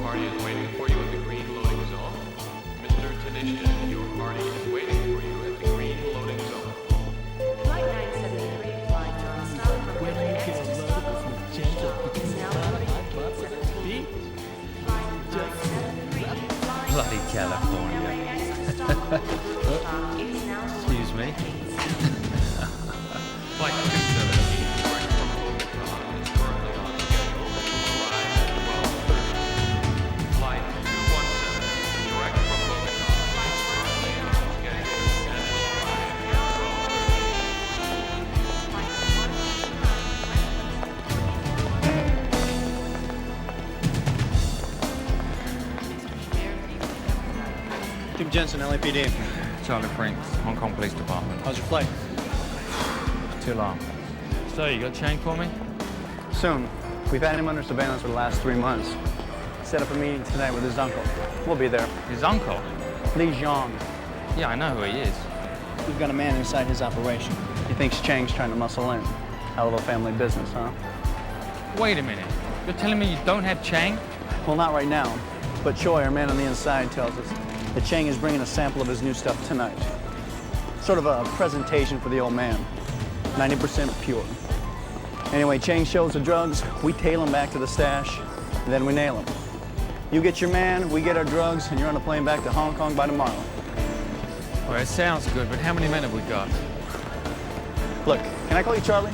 party is waiting for you at the green loading zone. Mr. Tanishian, your party is waiting for you at the green loading zone. Flight 973 flying non-stop from LAX to Stockholm is now loading at gate 17. Flight 973 flying Bloody California. from LAX to Stockholm is now loading Excuse me. at gate 17. Flight 217, direct from Bogota, is currently on schedule and will arrive at 12:30. Flight 217, direct from Bogota, is currently on schedule and will arrive at 12:30. Jim Jensen, LAPD. Charlie Prince, Hong Kong Police Department. How's your flight? Too long. So, you got Chang for me? Soon. We've had him under surveillance for the last 3 months. Set up a meeting tonight with his uncle. We'll be there. His uncle? Li Zhang. Yeah, I know who he is. We've got a man inside his operation. He thinks Chang's trying to muscle in. Our little family business, huh? Wait a minute. You're telling me you don't have Chang? Well, not right now. But Choi, our man on the inside, tells us that Chang is bringing a sample of his new stuff tonight. Sort of a presentation for the old man. 90% pure. Anyway, Chang shows the drugs, we tail him back to the stash, and then we nail him. You get your man, we get our drugs, and you're on a plane back to Hong Kong by tomorrow. Well, it sounds good, but how many men have we got? Look, can I call you Charlie?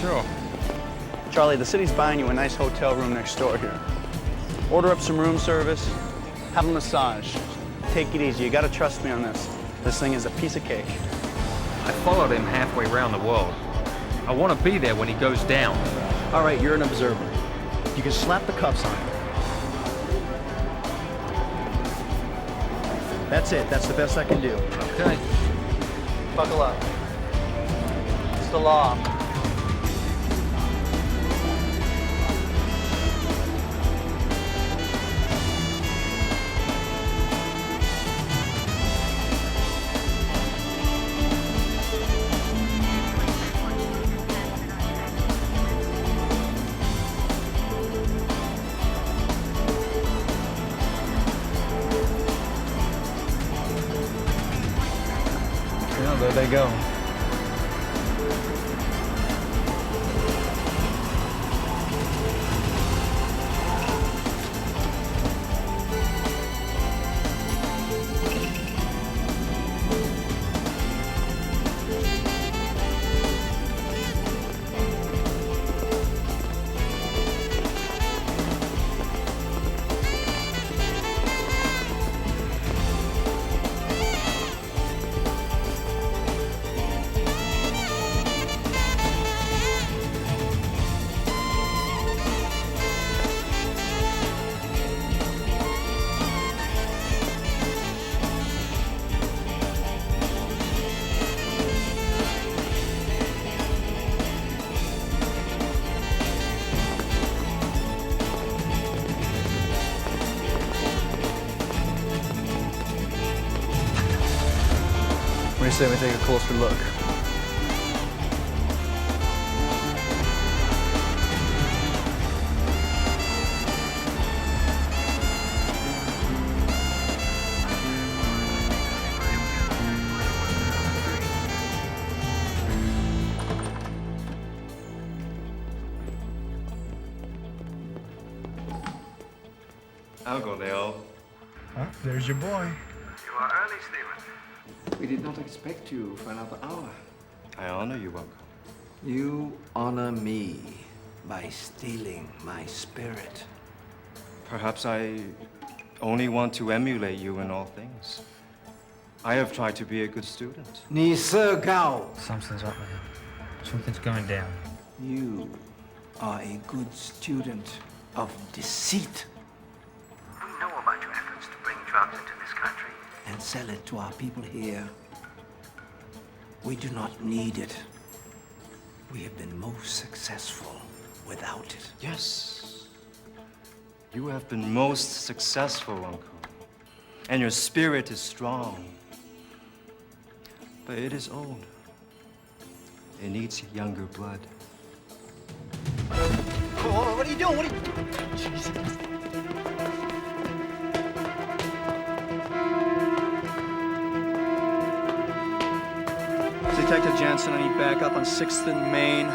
Sure. Charlie, the city's buying you a nice hotel room next door here. Order up some room service, have a massage. Take it easy, you gotta trust me on this. This thing is a piece of cake. I followed him halfway around the world. I want to be there when he goes down. All right, you're an observer. You can slap the cuffs on him. That's it, that's the best I can do. Okay. Buckle up. It's the law. Well, there they go. What do you say we take a closer look? I'll go there. There's your boy. You are early, Stephen. We did not expect you for another hour. I honor you, Uncle. You honor me by stealing my spirit. Perhaps I only want to emulate you in all things. I have tried to be a good student. 你是高. Something's up, man. Something's going down. You are a good student of deceit. We know about your efforts to bring drugs into this country. And sell it to our people here. We do not need it. We have been most successful without it. Yes. You have been most successful, Uncle. And your spirit is strong. But it is old. It needs younger blood. What are you doing? Jesus. Detective Jensen, I need backup on 6th and Main.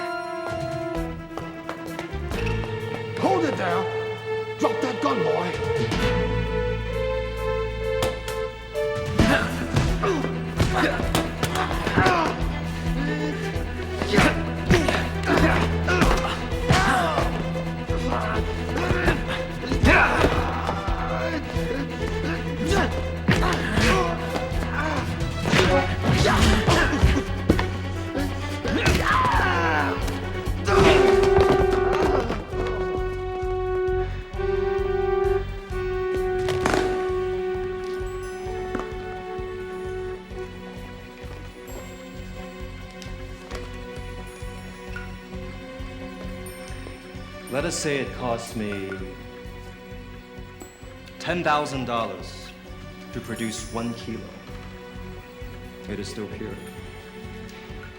Hold it down. Drop that gun, boy. Let us say it cost me $10,000 to produce 1 kilo. It is still pure.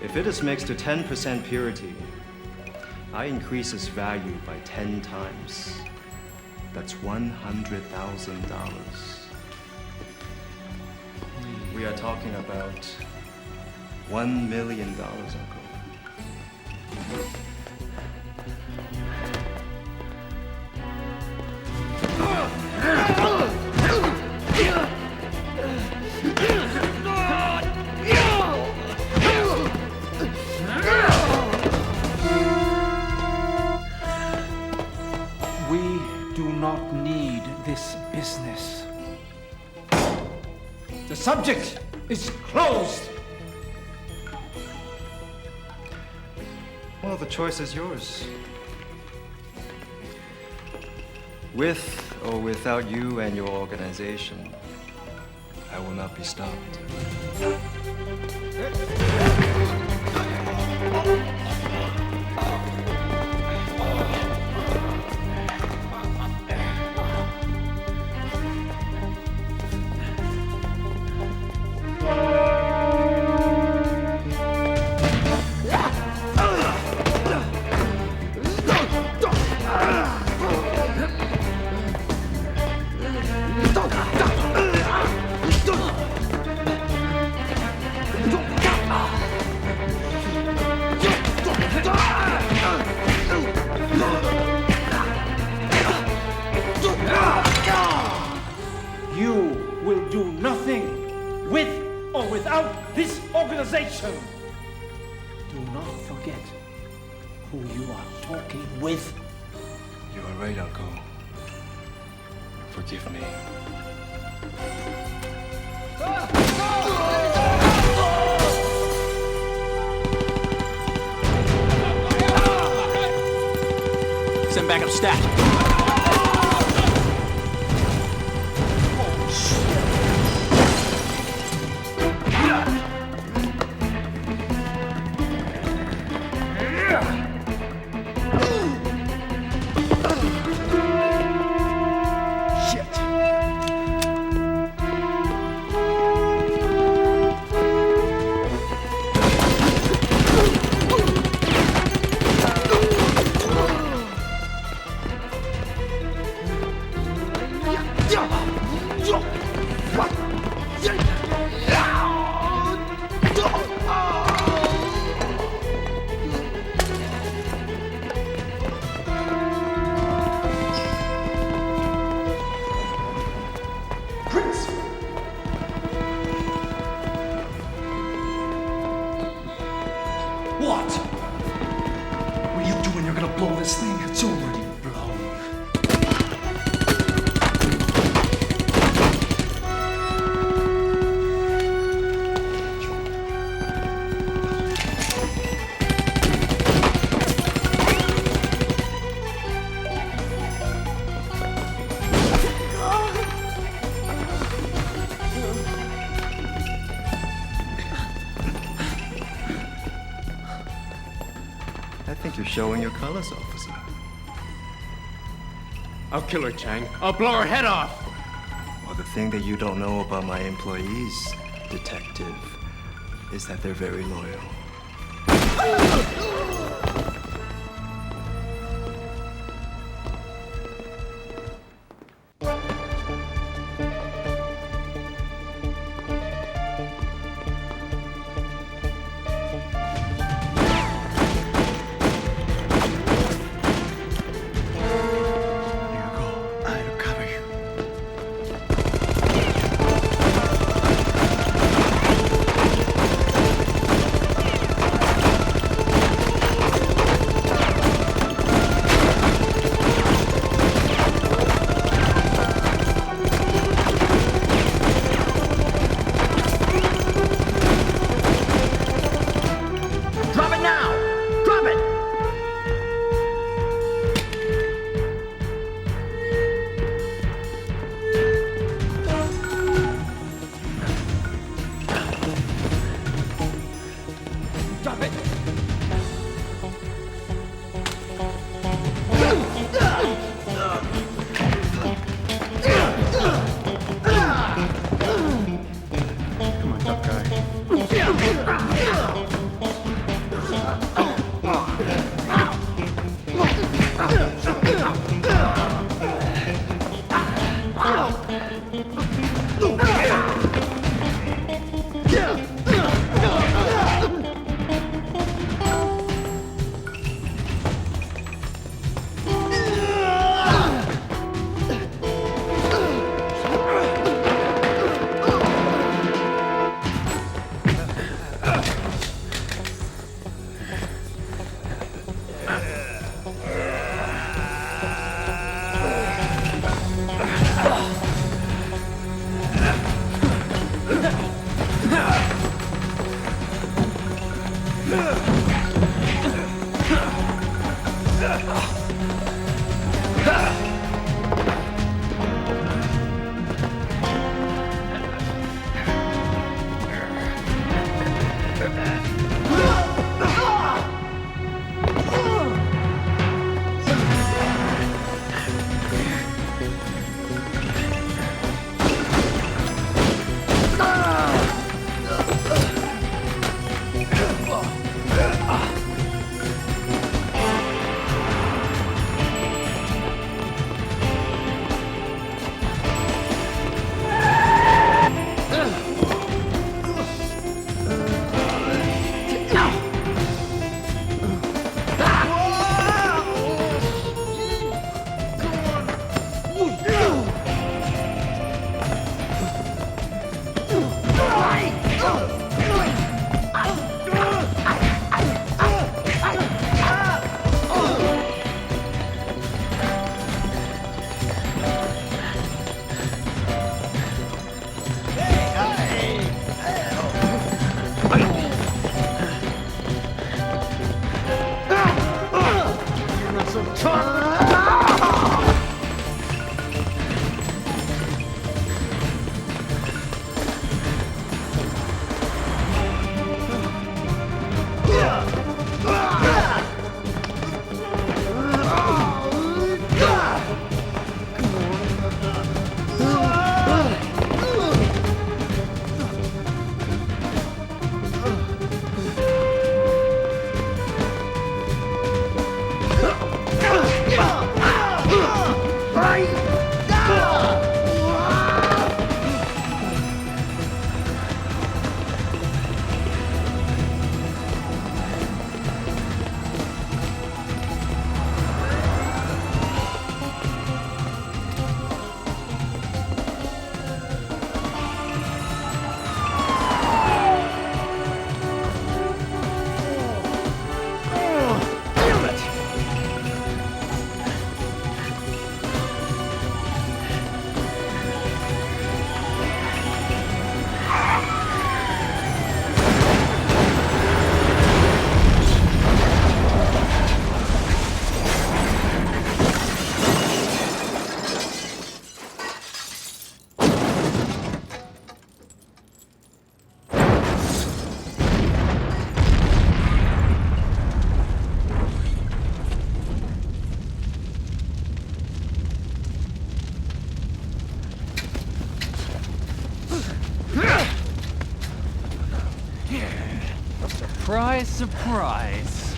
If it is mixed to 10% purity, I increase its value by 10 times. That's $100,000. We are talking about $1 million, Uncle. We do not need this business. The subject is closed. Well, the choice is yours. With or without you and your organization, I will not be stopped. You will do nothing with or without this organization. Do not forget who you are talking with. You are right, Uncle. Forgive me. Send backup stat. What? What are you doing? You're gonna blow this thing? It's already blown. I think you're showing your colors, officer. I'll kill her, Chang. I'll blow her head off. Well, the thing that you don't know about my employees, detective, is that they're very loyal. Surprise, surprise.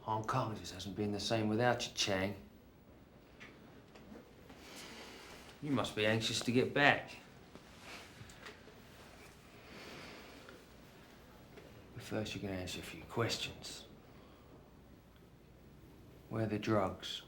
Hong Kong just hasn't been the same without you, Chang. You must be anxious to get back. But first, you're gonna answer a few questions. Where are the drugs?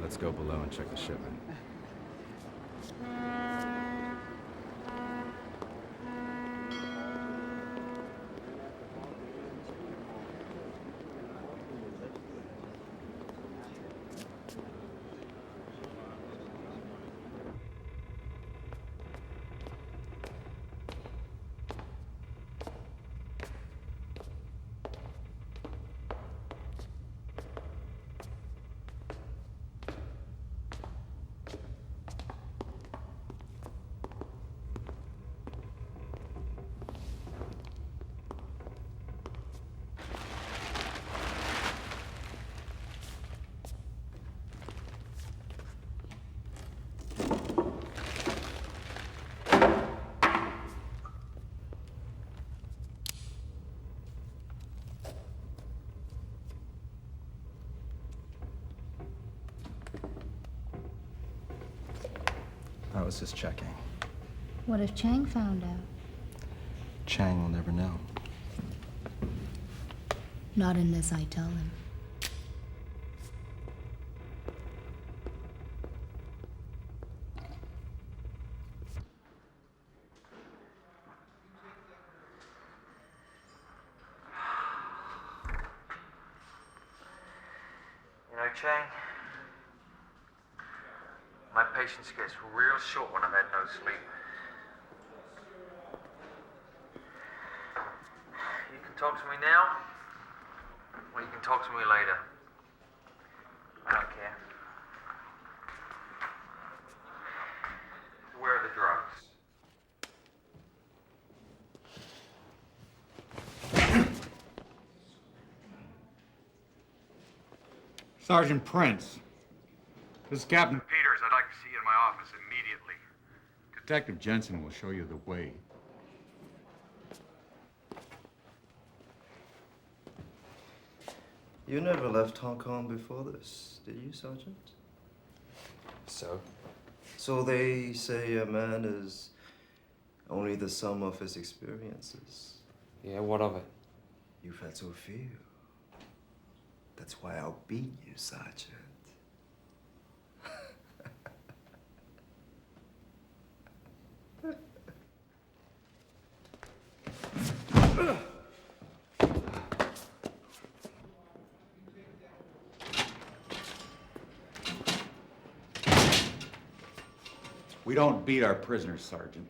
Let's go below and check the shipment. I was just checking. What if Chang found out? Chang will never know. Not unless I tell him. You know, Chang, my patience gets real short when I've had no sleep. You can talk to me now, or you can talk to me later. I don't care. Where are the drugs? Sergeant Prince. This is Captain Peters. I'd like to see you in my office immediately. Detective Jensen will show you the way. You never left Hong Kong before this, did you, Sergeant? So? So they say a man is only the sum of his experiences. Yeah, what of it? You've had so few. That's why I'll beat you, Sergeant. We don't beat our prisoners, Sergeant.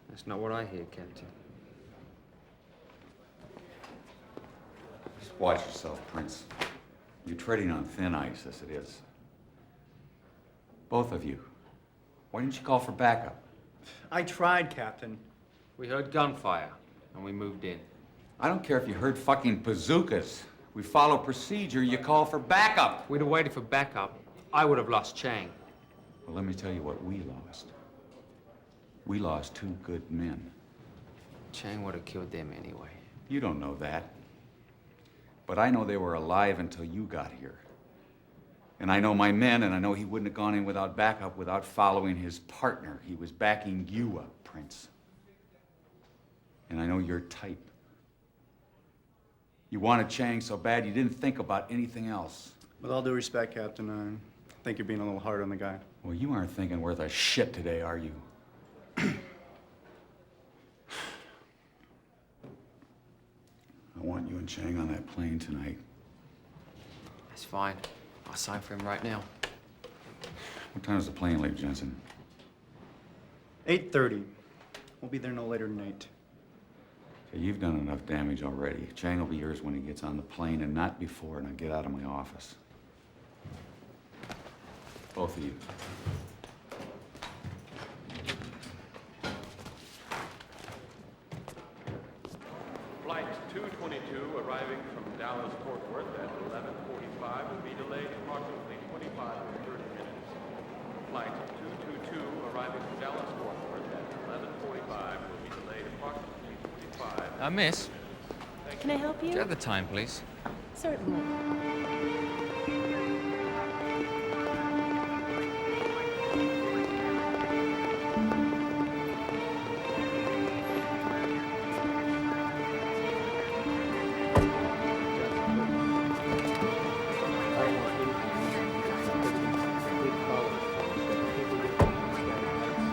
That's not what I hear, Captain. Just watch yourself, Prince. You're treading on thin ice, as it is. Both of you. Why didn't you call for backup? I tried, Captain. We heard gunfire, and we moved in. I don't care if you heard fucking bazookas. We follow procedure, you call for backup. We'd have waited for backup. I would have lost Chang. Well, let me tell you what we lost. We lost 2 good men. Chang would have killed them anyway. You don't know that. But I know they were alive until you got here. And I know my men, and I know he wouldn't have gone in without backup without following his partner. He was backing you up, Prince. And I know your type. You wanted Chang so bad you didn't think about anything else. With all due respect, Captain, I think you're being a little hard on the guy. Well, you aren't thinking worth a shit today, are you? and Chang on that plane tonight. That's fine. I'll sign for him right now. What time does the plane leave, Jensen? 8:30. We'll be there no later than 8. Okay, you've done enough damage already. Chang will be yours when he gets on the plane and not before. Now get out of my office. Both of you. Flight 222 arriving from Dallas Fort Worth at 11:45 will be delayed approximately 25 to 30 minutes. Flight 222 arriving from Dallas Fort Worth at 11:45 will be delayed approximately 25. Miss, Can I help do you you? have the time, please? Certainly.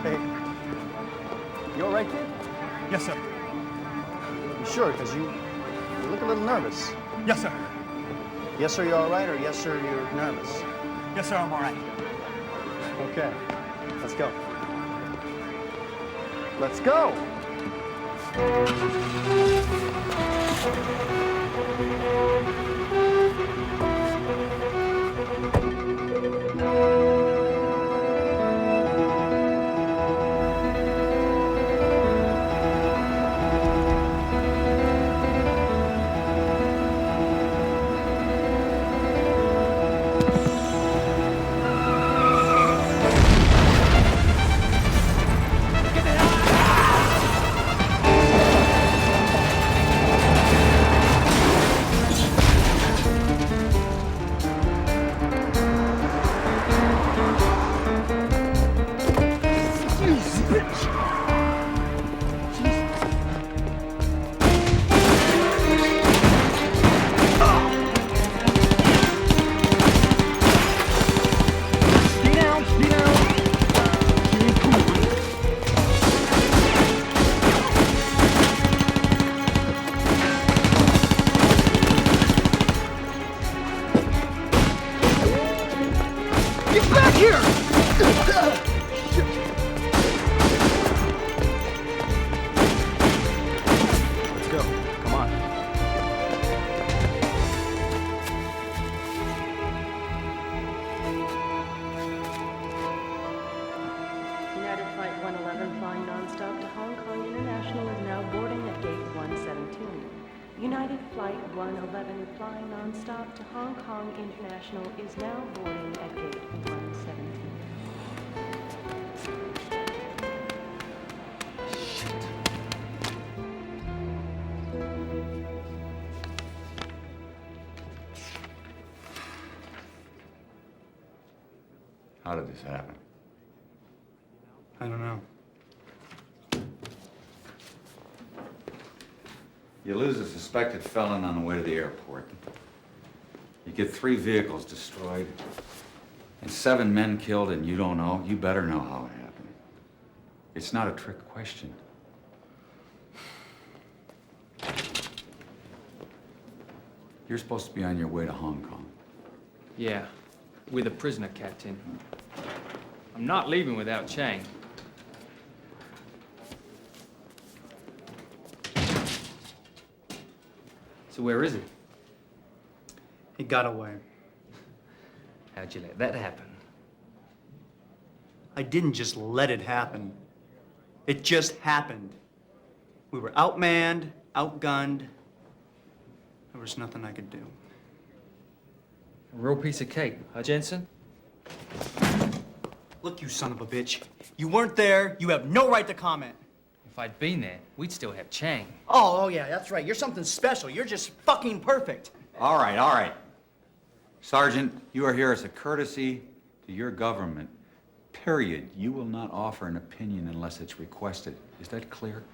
Hey, you all right, kid? Yes, sir. You sure? Because you look a little nervous. Yes, sir. Yes, sir, you're all right, or yes, sir, you're nervous? Yes, sir, I'm all right. Okay, let's go. Let's go! Let's go. Come on. United Flight 111 flying nonstop to Hong Kong International is now boarding at gate 117. United Flight 111 flying nonstop to Hong Kong International is now boarding at gate 117. How did this happen? I don't know. You lose a suspected felon on the way to the airport. You get 3 vehicles destroyed and 7 men killed, and you don't know. You better know how it happened. It's not a trick question. You're supposed to be on your way to Hong Kong. Yeah, with a prisoner, Captain. I'm not leaving without Chang. So where is he? He got away. How'd you let that happen? I didn't just let it happen. It just happened. We were outmanned, outgunned. There was nothing I could do. A real piece of cake, huh, Jensen? Look, you son of a bitch. You weren't there. You have no right to comment. If I'd been there, we'd still have Chang. Oh, yeah, that's right. You're something special. You're just fucking perfect. All right, all right. Sergeant, you are here as a courtesy to your government. Period. You will not offer an opinion unless it's requested. Is that clear?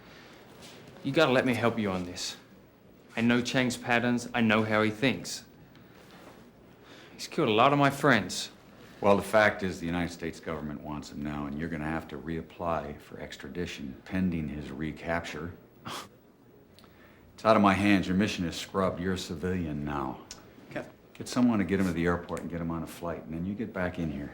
You gotta let me help you on this. I know Chang's patterns. I know how he thinks. He's killed a lot of my friends. Well, the fact is the United States government wants him now, and you're going to have to reapply for extradition pending his recapture. It's out of my hands. Your mission is scrubbed. You're a civilian now. Okay. Get someone to get him to the airport and get him on a flight, and then you get back in here.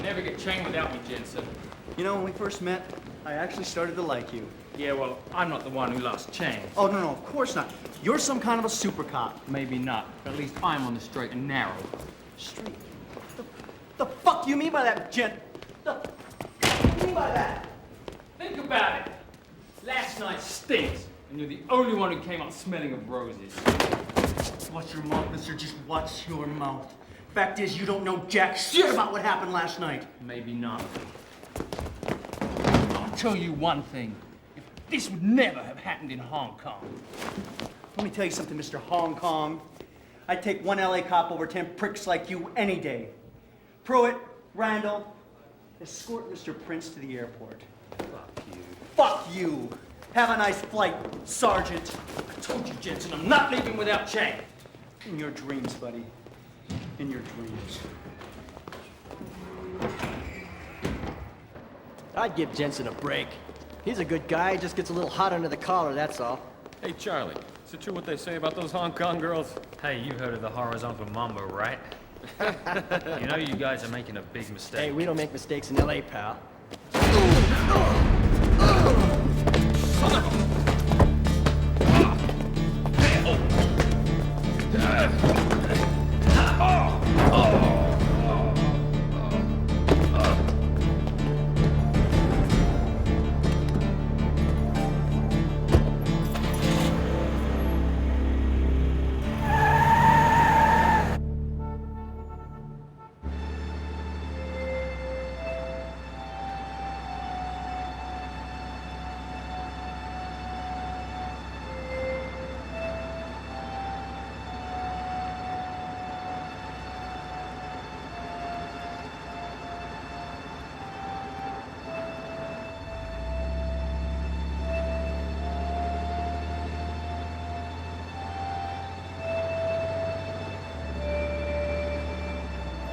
Never get Chang without me, Jensen. You know, when we first met, I actually started to like you. Yeah, well, I'm not the one who lost Chang. Oh, no, of course not. You're some kind of a super cop. Maybe not, but at least I'm on the straight and narrow. Straight. The fuck you mean by that, gent? What do you mean by that? Think about it. Last night stinks, and you're the only one who came out smelling of roses. Watch your mouth, mister. Just watch your mouth. Fact is, you don't know jack shit about what happened last night. Maybe not. I'll tell you one thing. If this would never have happened in Hong Kong. Let me tell you something, Mr. Hong Kong. I'd take one LA cop over 10 pricks like you any day. Pruitt, Randall, escort Mr. Prince to the airport. Fuck you. Fuck you. Have a nice flight, Sergeant. I told you, Jensen, I'm not leaving without Chang. In your dreams, buddy. In your dreams. I'd give Jensen a break. He's a good guy, just gets a little hot under the collar, that's all. Hey, Charlie, is it true what they say about those Hong Kong girls? Hey, you heard of the horizontal mambo, right? You know you guys are making a big mistake. Hey, we don't make mistakes in LA, pal.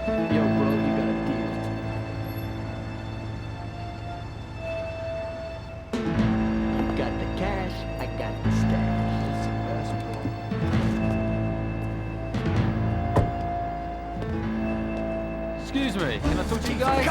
Yo, bro, you got a deal. You got the cash, I got the stash. That's the best, bro. Excuse me, can I talk to you guys?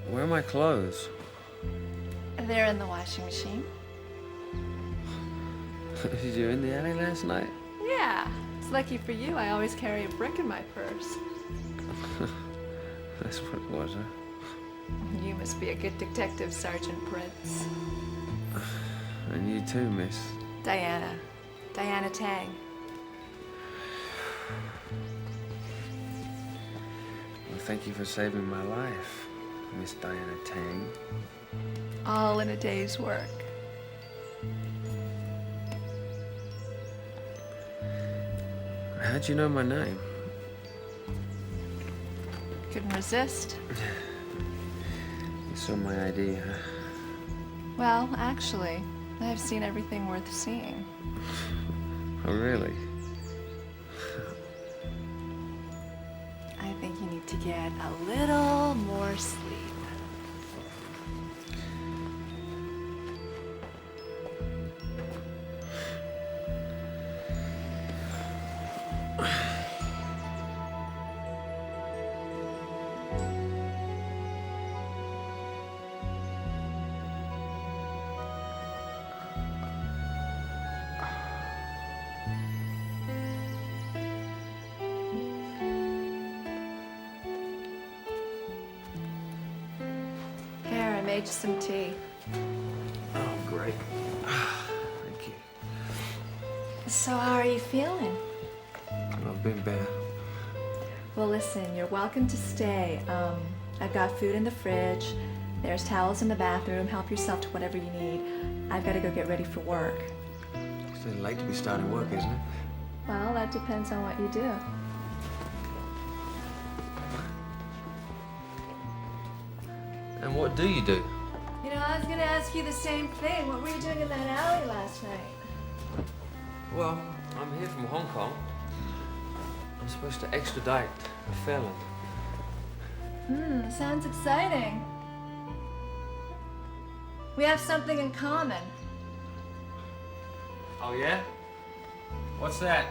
Where are my clothes? They're in the washing machine. Did you in the alley last night? Yeah. It's lucky for you, I always carry a brick in my purse. That's what it was, huh? You must be a good detective, Sergeant Prince. And you too, miss. Diana. Diana Tang. Well, thank you for saving my life, Miss Diana Tang. All in a day's work. How'd you know my name? Couldn't resist. You saw my ID, huh? Well, actually, I've seen everything worth seeing. Oh, really? I think you need to get a little more sleep. Here, I made you some tea. Oh, great. Thank you. So how are you feeling? I've been better. Well, listen, you're welcome to stay. I've got food in the fridge. There's towels in the bathroom. Help yourself to whatever you need. I've got to go get ready for work. It's a little late to be starting work, isn't it? Well, that depends on what you do. And what do you do? You know, I was going to ask you the same thing. What were you doing in that alley last night? Well, I'm here from Hong Kong. I'm supposed to extradite a felon. Sounds exciting. We have something in common. Oh, yeah? What's that?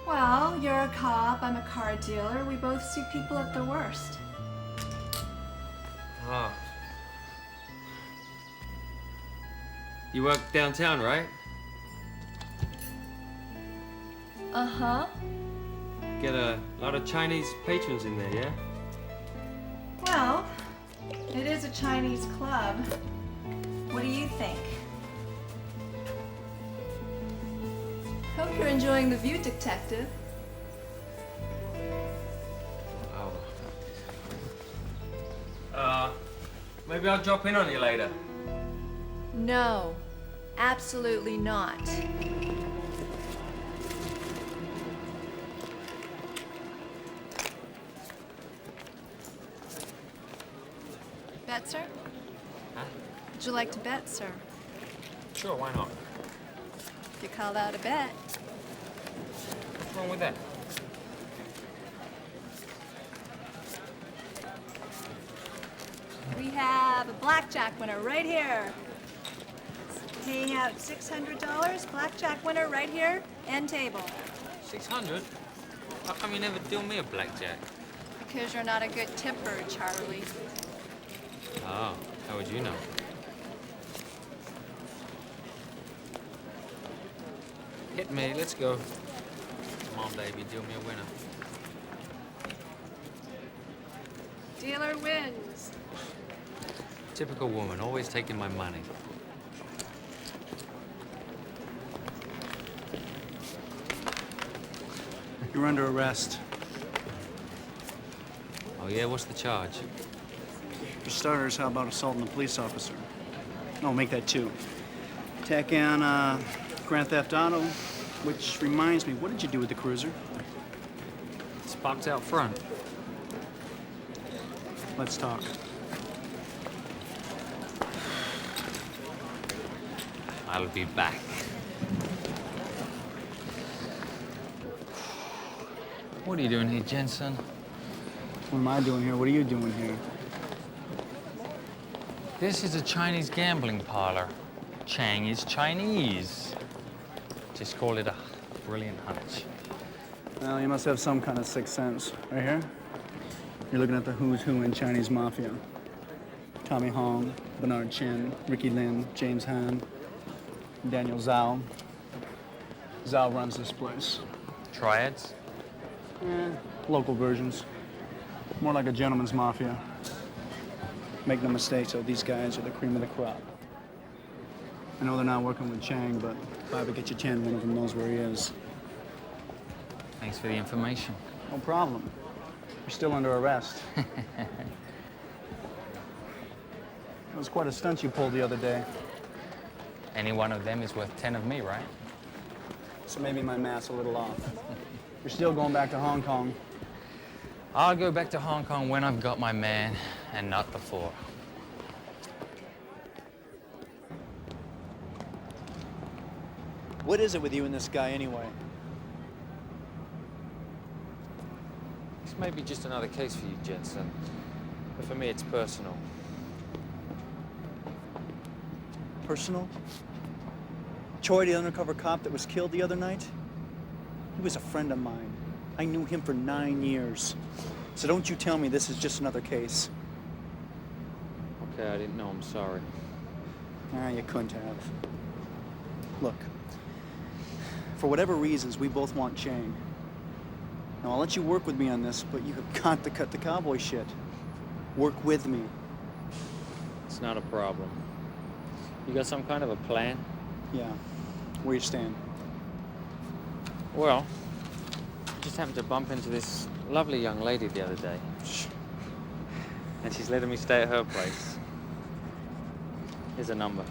Well, you're a cop, I'm a car dealer. We both see people at their worst. Oh. You work downtown, right? Uh-huh. Get a lot of Chinese patrons in there, yeah? Well, it is a Chinese club. What do you think? Hope you're enjoying the view, Detective. Oh. Maybe I'll drop in on you later. No, absolutely not. Bet, sir? Huh? Would you like to bet, sir? Sure, why not? If you call that a bet. What's wrong with that? We have a blackjack winner right here. Paying out $600. Blackjack winner right here. End table. 600? How come you never deal me a blackjack? Because you're not a good tipper, Charlie. Oh, how would you know? Hit me, let's go. Come on, baby, deal me a winner. Dealer wins. Typical woman, always taking my money. You're under arrest. Oh, yeah? What's the charge? For starters, how about assaulting a police officer? No, make that 2. Tack on Grand Theft Auto, which reminds me, what did you do with the cruiser? It's parked out front. Let's talk. I'll be back. What are you doing here, Jensen? What am I doing here? What are you doing here? This is a Chinese gambling parlor. Chang is Chinese. Just call it a brilliant hunch. Well, you must have some kind of sixth sense. Right here? You're looking at the who's who in Chinese mafia. Tommy Hong, Bernard Chen, Ricky Lin, James Han, Daniel Zhao. Zhao runs this place. Triads? Local versions. More like a gentleman's mafia. Make no mistake, so these guys are the cream of the crop. I know they're not working with Chang, but if I ever get you 10, one of them knows where he is. Thanks for the information. No problem. You're still under arrest. It was quite a stunt you pulled the other day. Any one of them is worth 10 of me, right? So maybe my math's a little off. You're still going back to Hong Kong. I'll go back to Hong Kong when I've got my man, and not before. What is it with you and this guy, anyway? This may be just another case for you, Jensen. But for me, it's personal. Personal? Choi, the undercover cop that was killed the other night? He was a friend of mine. I knew him for 9 years. So don't you tell me this is just another case. Okay, I didn't know. I'm sorry. You couldn't have. Look, for whatever reasons, we both want Chang. Now, I'll let you work with me on this, but you have got to cut the cowboy shit. Work with me. It's not a problem. You got some kind of a plan? Yeah. Where you stand? Well, I just happened to bump into this lovely young lady the other day. And she's letting me stay at her place. Here's a number.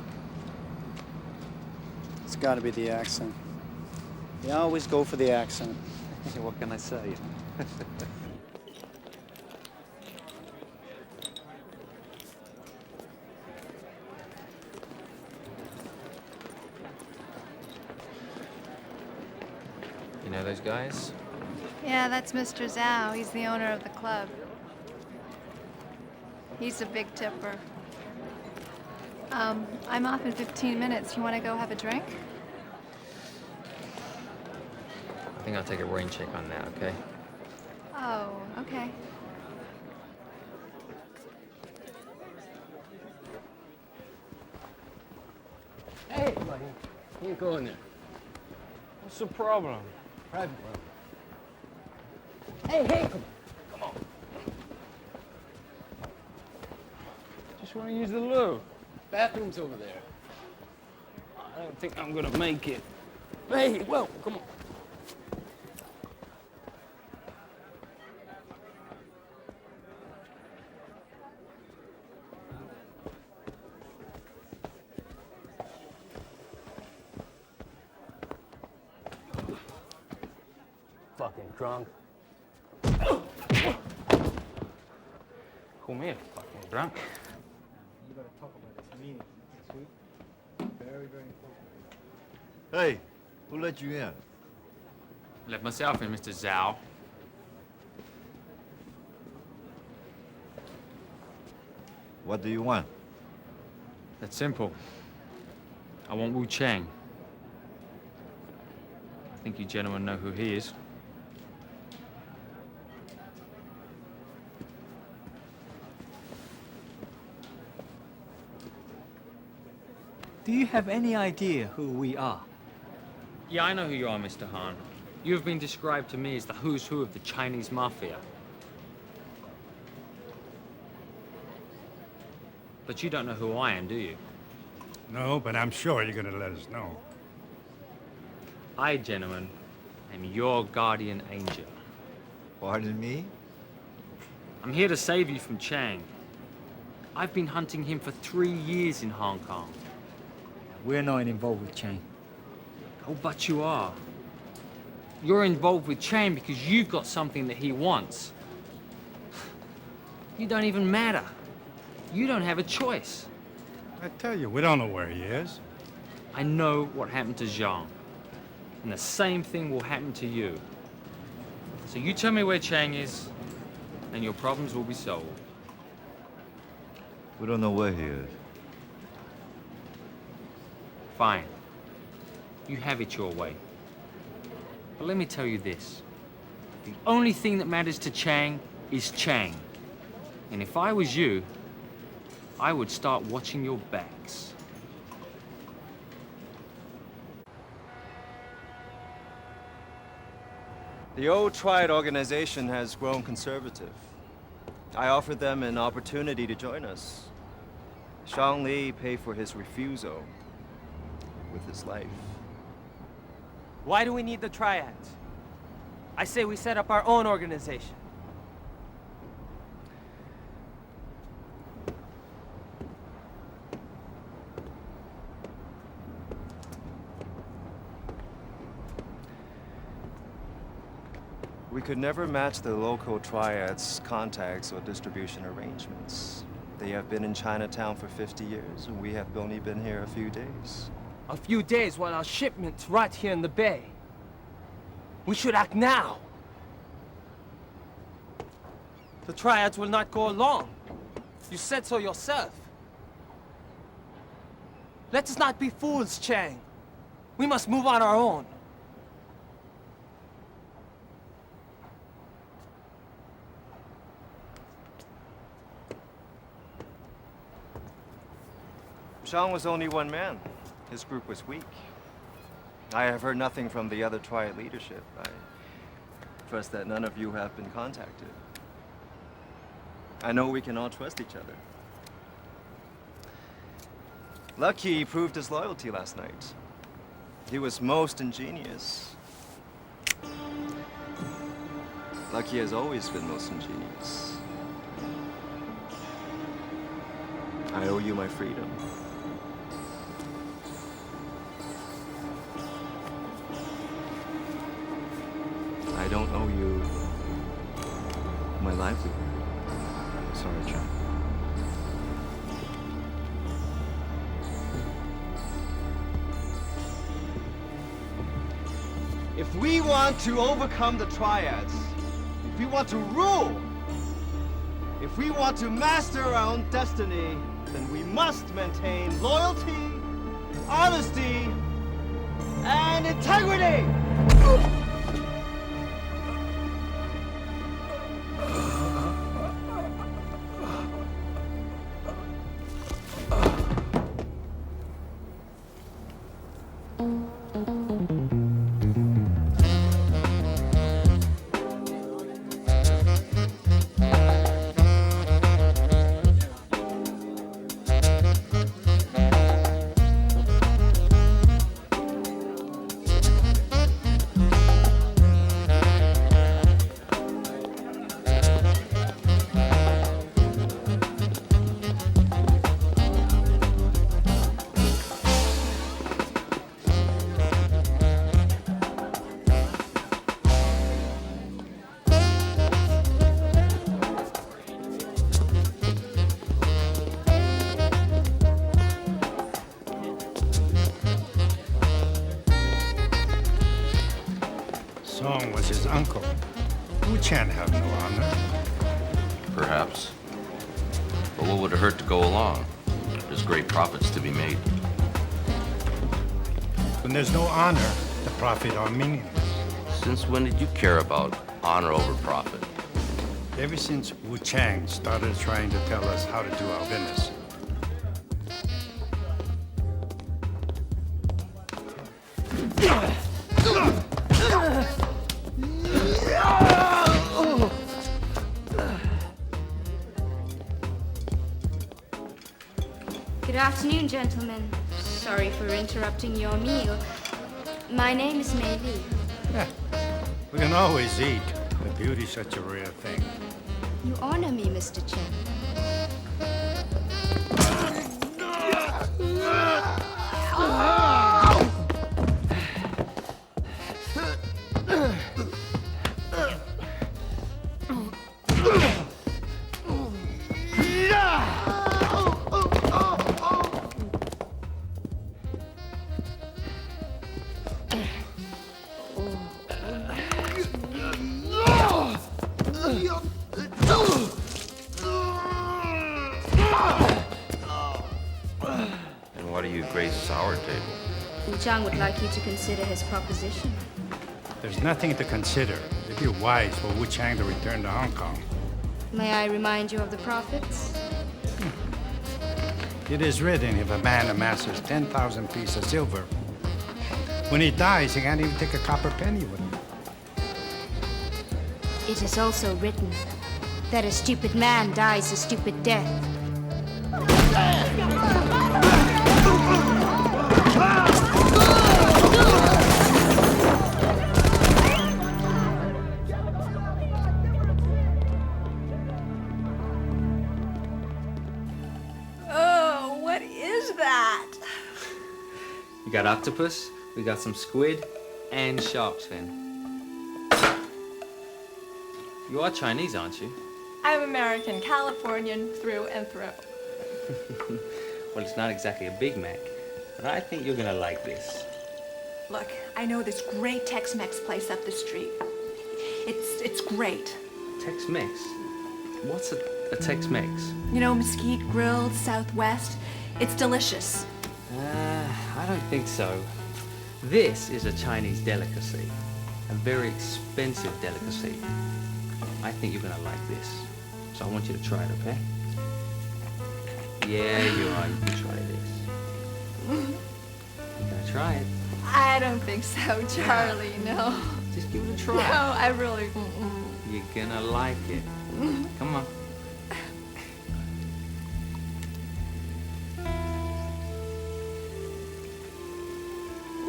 It's got to be the accent. You always go for the accent. What can I say? You know those guys? Yeah, that's Mr. Zhao. He's the owner of the club. He's a big tipper. I'm off in 15 minutes. You want to go have a drink? I think I'll take a rain check on that, okay? Oh, okay. Hey, buddy. You ain't going there. What's the problem? Private room. Hey, come on. Just want to use the loo. Bathroom's over there. I don't think I'm gonna make it. Hey, well, come on. Fucking drunk. Call me a fucking drunk. You gotta talk about this meeting next week. Very, very important. Hey, who let you in? Let myself in, Mr. Zhao. What do you want? That's simple. I want Wu Chang. I think you gentlemen know who he is. Do you have any idea who we are? Yeah, I know who you are, Mr. Han. You have been described to me as the who's who of the Chinese mafia. But you don't know who I am, do you? No, but I'm sure you're gonna let us know. I, gentlemen, am your guardian angel. Pardon me? I'm here to save you from Chang. I've been hunting him for 3 years in Hong Kong. We're not involved with Chang. Oh, but you are. You're involved with Chang because you've got something that he wants. You don't even matter. You don't have a choice. I tell you, we don't know where he is. I know what happened to Zhang. And the same thing will happen to you. So you tell me where Chang is, and your problems will be solved. We don't know where he is. Fine. You have it your way. But let me tell you this. The only thing that matters to Chang is Chang. And if I was you, I would start watching your backs. The old Triad organization has grown conservative. I offered them an opportunity to join us. Shang Li paid for his refusal with his life. Why do we need the triads? I say we set up our own organization. We could never match the local triads' contacts or distribution arrangements. They have been in Chinatown for 50 years, and we have only been here a few days. A few days while our shipment's right here in the bay. We should act now. The triads will not go along. You said so yourself. Let us not be fools, Chang. We must move on our own. Shang was only one man. His group was weak. I have heard nothing from the other triad leadership. I trust that none of you have been contacted. I know we can all trust each other. Lucky proved his loyalty last night. He was most ingenious. Lucky has always been most ingenious. I owe you my freedom. I don't owe you my livelihood. Sorry, Chang. If we want to overcome the triads, if we want to rule, if we want to master our own destiny, then we must maintain loyalty, honesty, and integrity! Song was his uncle. Wu Qian have no honor. Perhaps. But what would it hurt to go along? There's great profits to be made. When there's no honor, the profit are meaningless. Since when did you care about honor over profit? Ever since Wu Chang started trying to tell us how to do our business. Good afternoon, gentlemen. Sorry for interrupting your meal. My name is Mei Li. Yeah, we can always eat. But beauty's such a rare thing. You honor me, Mr. Chen. And why do you grace our table? Wu Chang would like you to consider his proposition. There's nothing to consider. It'd be wise for Wu Chang to return to Hong Kong. May I remind you of the profits? It is written, if a man amasses 10,000 pieces of silver, when he dies, he can't even take a copper penny with him. It is also written, that a stupid man dies a stupid death. Oh, what is that? We got octopus, we got some squid, and shark's fin. You are Chinese, aren't you? I'm American, Californian through and through. Well, it's not exactly a Big Mac, but I think you're gonna like this. Look, I know this great Tex-Mex place up the street. It's great. Tex-Mex? What's a Tex-Mex? You know, mesquite grilled, Southwest. It's delicious. I don't think so. This is a Chinese delicacy, a very expensive delicacy. I think you're gonna like this, so I want you to try it, okay? Yeah, you are. You can try this. You gotta try it. I don't think so, Charlie, no. Just give it a try. No, I really... You're gonna like it. Come on.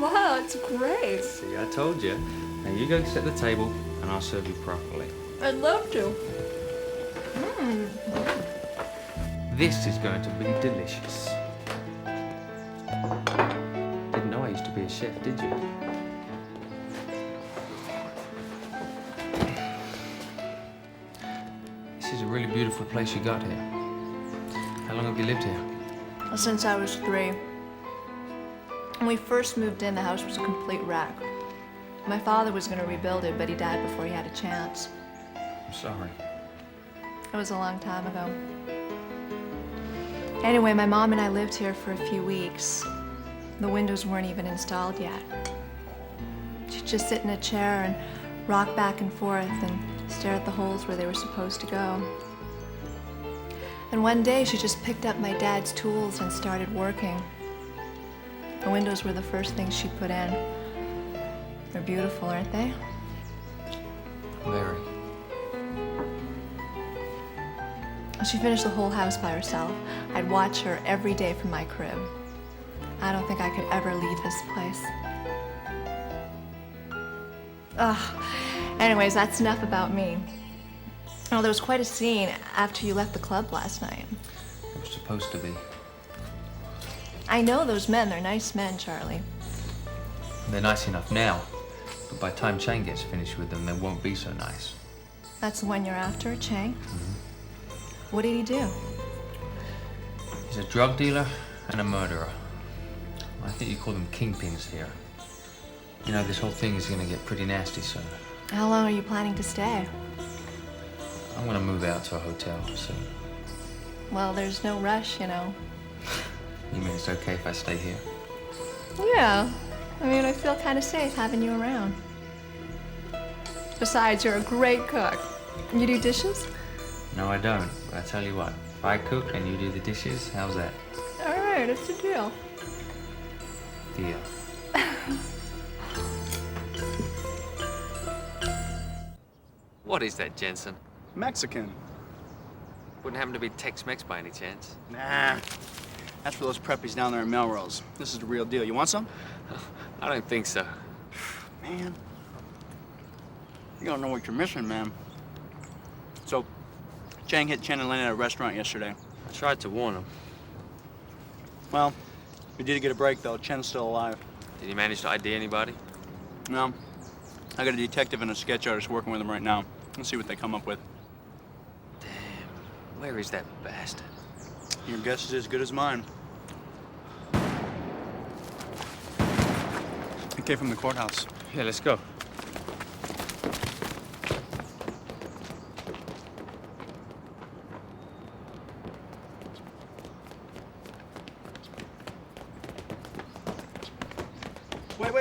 Wow, it's great. See, I told you. Now you go set the table, and I'll serve you properly. I'd love to. This is going to be delicious. Didn't know I used to be a chef, did you? This is a really beautiful place you got here. How long have you lived here? Since I was 3. When we first moved in, the house was a complete wreck. My father was going to rebuild it, but he died before he had a chance. I'm sorry. It was a long time ago. Anyway, my mom and I lived here for a few weeks. The windows weren't even installed yet. She'd just sit in a chair and rock back and forth and stare at the holes where they were supposed to go. And one day, she just picked up my dad's tools and started working. The windows were the first things she put in. They're beautiful, aren't they? Very. She finished the whole house by herself. I'd watch her every day from my crib. I don't think I could ever leave this place. Ugh. Anyways, that's enough about me. Oh, there was quite a scene after you left the club last night. It was supposed to be. I know those men. They're nice men, Charlie. They're nice enough now, but by the time Chang gets finished with them, they won't be so nice. That's the one you're after, Chang? Mm-hmm. What did he do? He's a drug dealer and a murderer. I think you call them kingpins here. You know, this whole thing is gonna get pretty nasty soon. How long are you planning to stay? I'm gonna move out to a hotel soon. Well, there's no rush, you know. You mean it's okay if I stay here? Yeah. I mean, I feel kind of safe having you around. Besides, you're a great cook. You do dishes? No, I don't. But I tell you what, if I cook and you do the dishes, how's that? All right, it's a deal. Deal. What is that, Jensen? Mexican. Wouldn't happen to be Tex-Mex by any chance? Nah. That's for those preppies down there in Melrose. This is the real deal. You want some? I don't think so. Man. You don't know what you're missing, man. So, Chang hit Chen and Lane at a restaurant yesterday. I tried to warn him. Well, we did get a break, though. Chen's still alive. Did he manage to ID anybody? No. I got a detective and a sketch artist working with him right now. Let's see what they come up with. Damn. Where is that bastard? Your guess is as good as mine. He came from the courthouse. Yeah, let's go. Wait.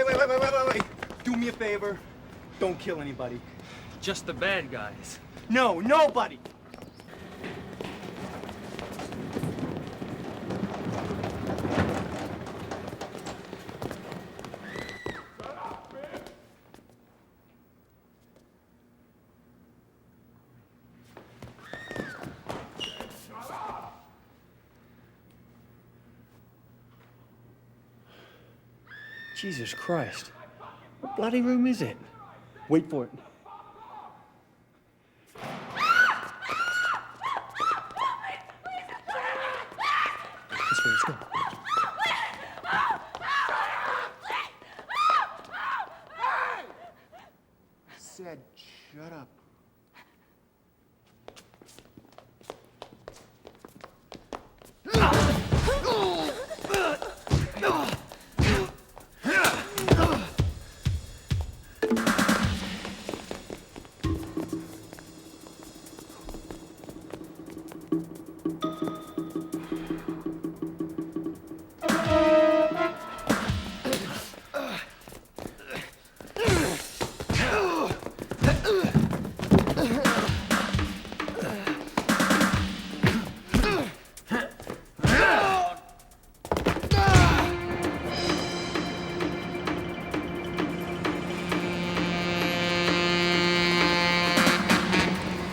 Do me a favor. Don't kill anybody. Just the bad guys. No, nobody. Jesus Christ. What bloody room is it? Wait for it. This way, let's go. I said, shut up.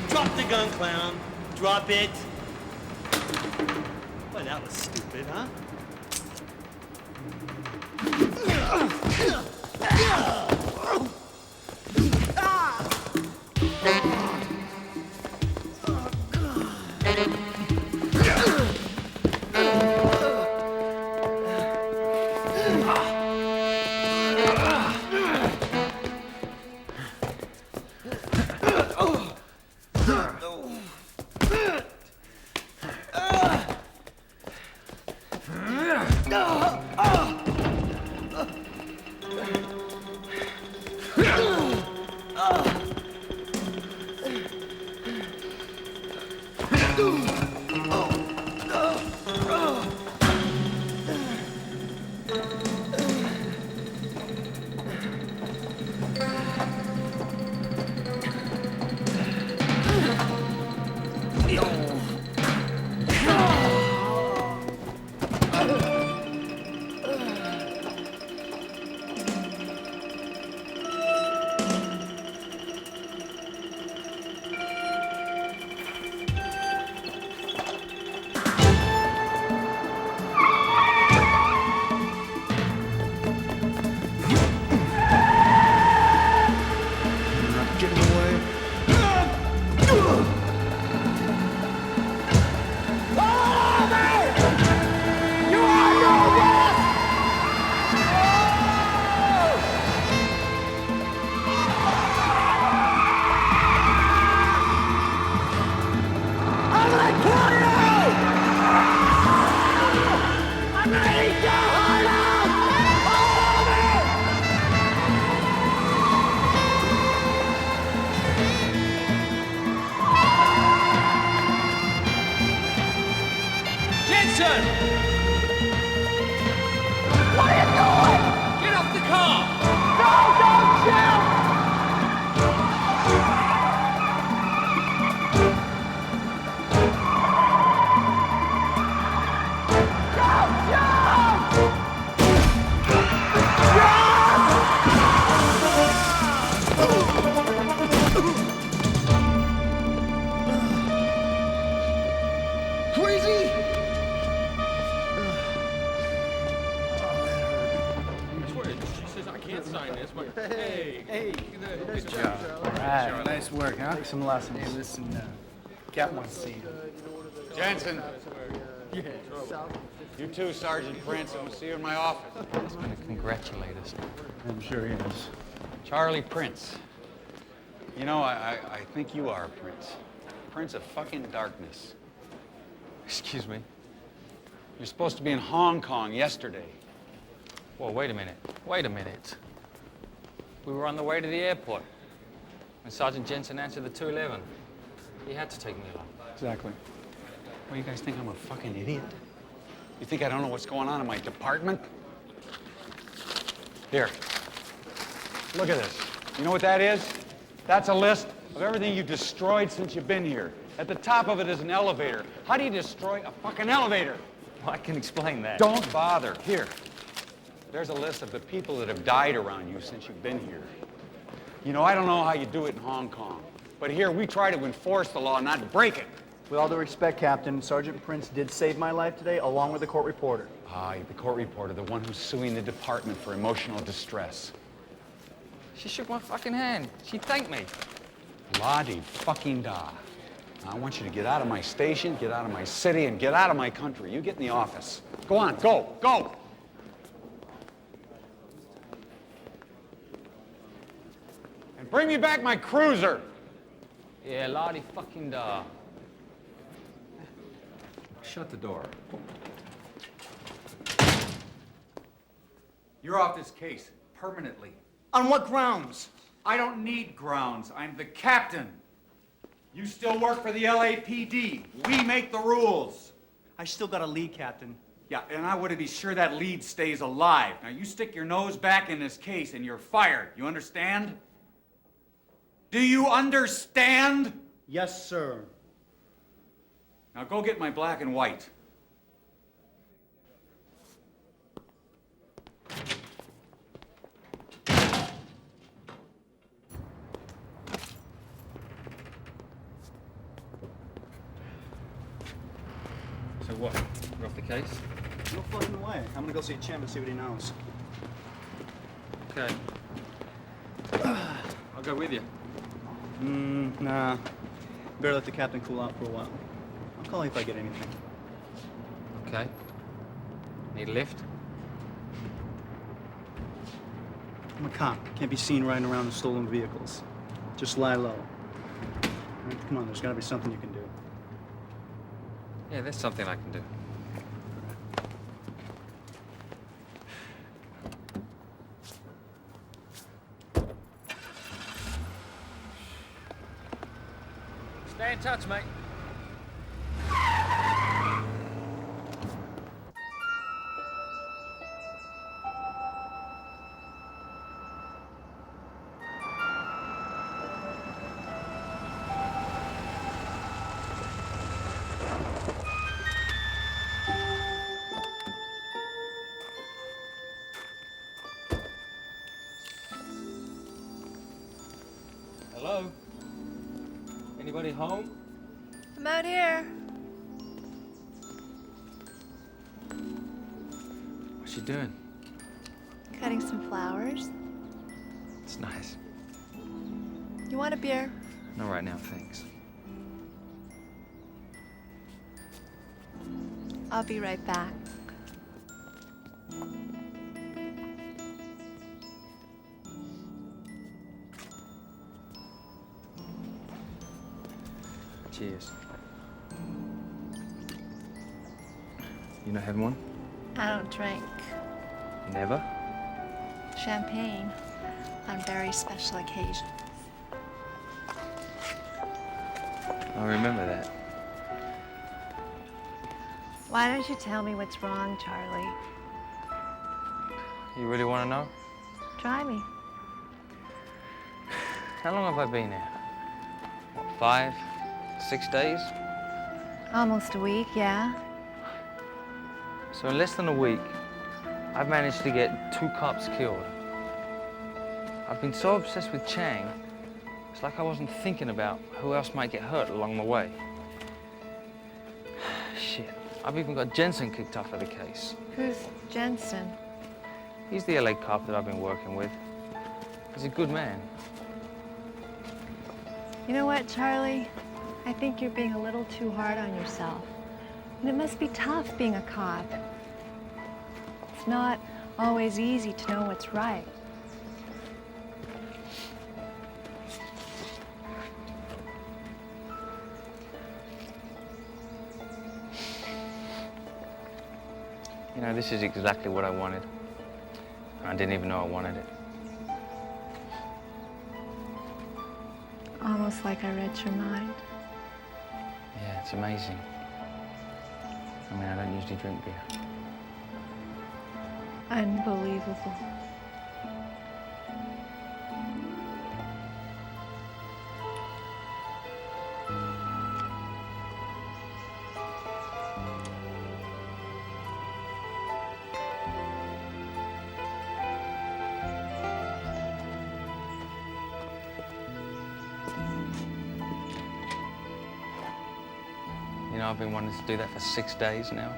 Drop the gun, clown. Drop it. Well, that was stupid, huh? Jensen! What are you doing? Get off the car! No, don't shoot! Crazy? I swear, she says I can't sign this, but hey. Good job. All right, nice work, huh? Some lessons. Hey, listen, Cat wants to see you. Jensen. You too, Sergeant Prince. I'm gonna see you in my office. He's going to congratulate us. I'm sure he is. Charlie Prince. You know, I think you are a prince. Prince of fucking darkness. Excuse me? You're supposed to be in Hong Kong yesterday. Well, wait a minute. Wait a minute. We were on the way to the airport when Sergeant Jensen answered the 211. He had to take me along. Exactly. Well, you guys think I'm a fucking idiot? You think I don't know what's going on in my department? Here. Look at this. You know what that is? That's a list of everything you've destroyed since you've been here. At the top of it is an elevator. How do you destroy a fucking elevator? Well, I can explain that. Don't bother. Here. There's a list of the people that have died around you since you've been here. You know, I don't know how you do it in Hong Kong, but here we try to enforce the law, not break it. With all due respect, Captain, Sergeant Prince did save my life today, along with the court reporter. Ah, the court reporter, the one who's suing the department for emotional distress. She shook my fucking hand. She thanked me. La-di fucking da. I want you to get out of my station, get out of my city, and get out of my country. You get in the office. Go on, go, go! And bring me back my cruiser! Yeah, la-di fucking da. Shut the door. You're off this case, permanently. On what grounds? I don't need grounds. I'm the captain. You still work for the LAPD. We make the rules. I still got a lead, Captain. Yeah, and I want to be sure that lead stays alive. Now, you stick your nose back in this case and you're fired. You understand? Do you understand? Yes, sir. Now go get my black and white. So what? We're off the case? No fucking way. I'm gonna go see Champ and see what he knows. Okay. I'll go with you. Nah. Better let the captain cool out for a while. I'll call you if I get anything. Okay. Need a lift? I'm a cop. Can't be seen riding around in stolen vehicles. Just lie low. Right, come on, there's gotta be something you can do. Yeah, there's something I can do. Stay in touch, mate. Hello? Anybody home? I'm out here. What's she doing? Cutting some flowers. It's nice. You want a beer? Not right now, thanks. I'll be right back. Cheers. You not having one? I don't drink. Never? Champagne on very special occasions. I remember that. Why don't you tell me what's wrong, Charlie? You really want to know? Try me. How long have I been here? What, 5, 6 days? Almost a week, yeah. So in less than a week, I've managed to get 2 cops killed. I've been so obsessed with Chang, it's like I wasn't thinking about who else might get hurt along the way. Shit, I've even got Jensen kicked off of the case. Who's Jensen? He's the LA cop that I've been working with. He's a good man. You know what, Charlie? I think you're being a little too hard on yourself. And it must be tough being a cop. It's not always easy to know what's right. You know, this is exactly what I wanted. I didn't even know I wanted it. Almost like I read your mind. Yeah, it's amazing. I mean, I don't usually drink beer. Unbelievable. know, I've been wanting to do that for 6 days now.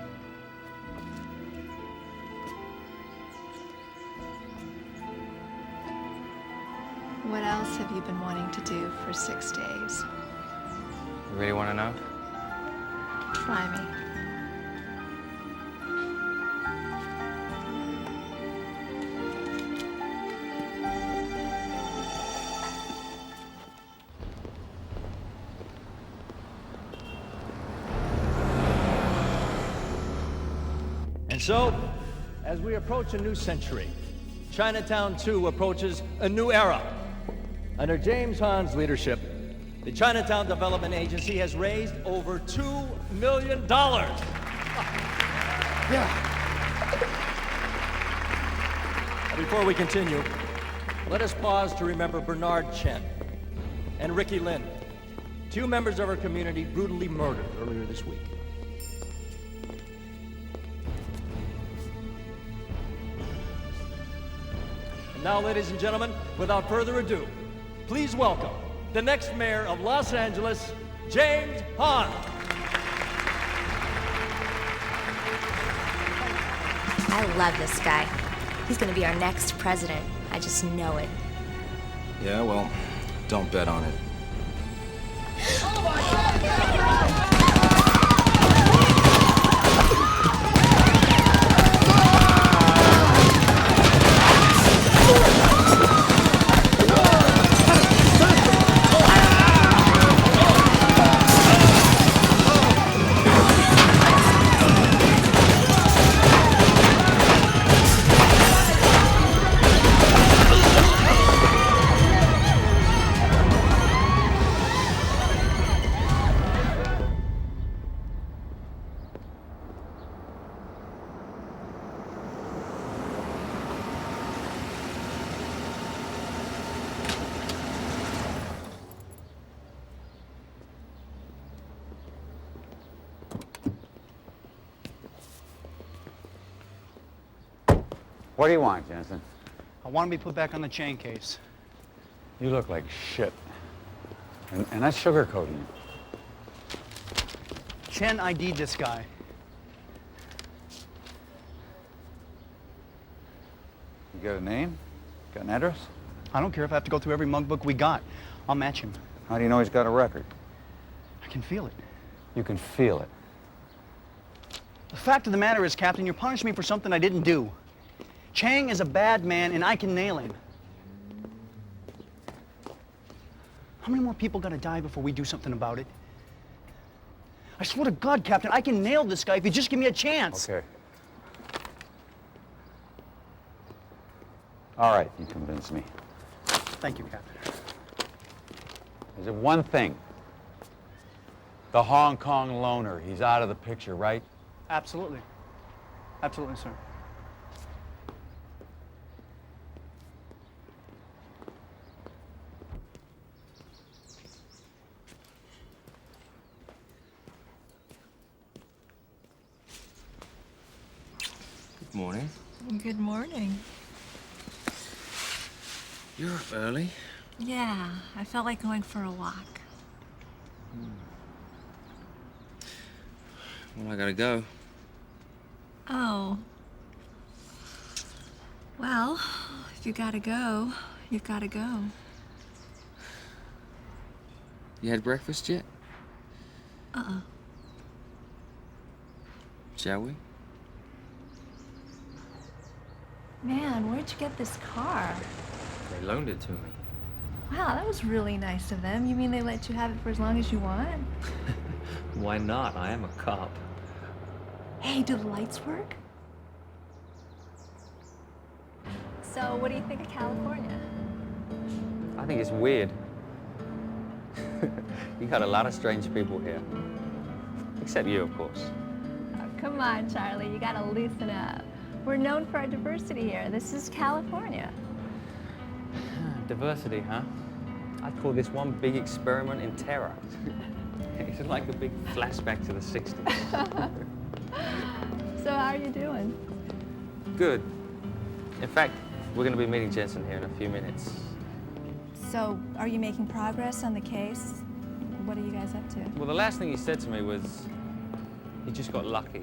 What else have you been wanting to do for 6 days? You really want to know? Try me. And so, as we approach a new century, Chinatown 2 approaches a new era. Under James Han's leadership, the Chinatown Development Agency has raised over $2 million. Before we continue, let us pause to remember Bernard Chen and Ricky Lin, 2 members of our community brutally murdered earlier this week. And now, ladies and gentlemen, without further ado, please welcome the next mayor of Los Angeles, James Han. I love this guy. He's gonna be our next president. I just know it. Yeah, well, don't bet on it. What do you want, Jensen? I want to be put back on the chain case. You look like shit. And that's sugarcoating you. Chen ID'd this guy. You got a name? Got an address? I don't care if I have to go through every mug book we got. I'll match him. How do you know he's got a record? I can feel it. You can feel it. The fact of the matter is, Captain, you're punishing me for something I didn't do. Chang is a bad man, and I can nail him. How many more people gotta die before we do something about it? I swear to God, Captain, I can nail this guy if you just give me a chance. Okay. All right, you convinced me. Thank you, Captain. Is it one thing? The Hong Kong loner, he's out of the picture, right? Absolutely. Absolutely, sir. Good morning. Good morning. You're up early. Yeah, I felt like going for a walk. Well, I gotta go. Oh. Well, if you gotta go, you've gotta go. You had breakfast yet? Uh-uh. Shall we? Man, where'd you get this car? They loaned it to me. Wow, that was really nice of them. You mean they let you have it for as long as you want? Why not? I am a cop. Hey, do the lights work? So, what do you think of California? I think it's weird. You got a lot of strange people here. Except you, of course. Oh, come on, Charlie, you gotta loosen up. We're known for our diversity here. This is California. Diversity, huh? I'd call this one big experiment in terror. It's like a big flashback to the 60s. So how are you doing? Good. In fact, we're going to be meeting Jensen here in a few minutes. So, are you making progress on the case? What are you guys up to? Well, the last thing he said to me was, You just got lucky.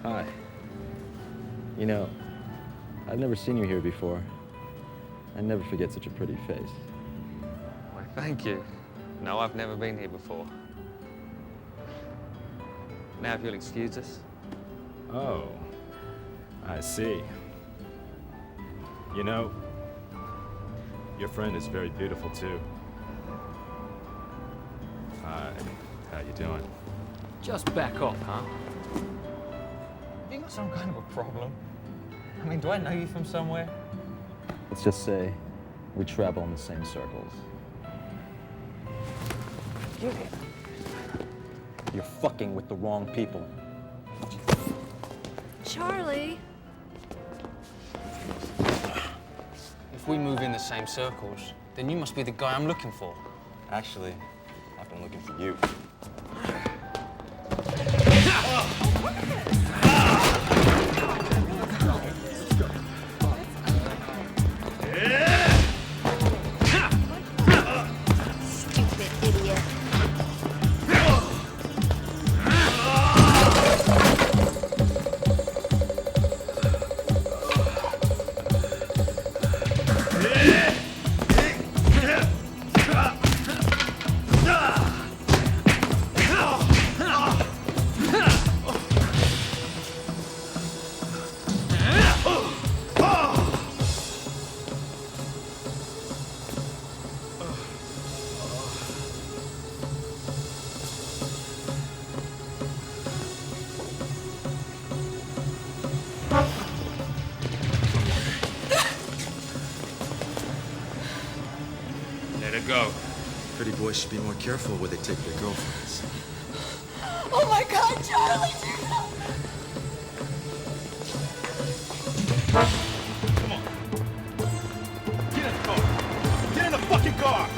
Hi. You know, I've never seen you here before. I never forget such a pretty face. Why, thank you. No, I've never been here before. Now, if you'll excuse us. Oh, I see. You know, your friend is very beautiful, too. Hi, how you doing? Just back off, huh? You got some kind of a problem? I mean, do I know you from somewhere? Let's just say we travel in the same circles. You're fucking with the wrong people. Charlie. If we move in the same circles, then you must be the guy I'm looking for. Actually, I've been looking for you. Stupid idiot. Let her go. Pretty boys should be more careful where they take their girlfriends. Oh my God, Charlie! Come on. Get in the car. Get in the fucking car.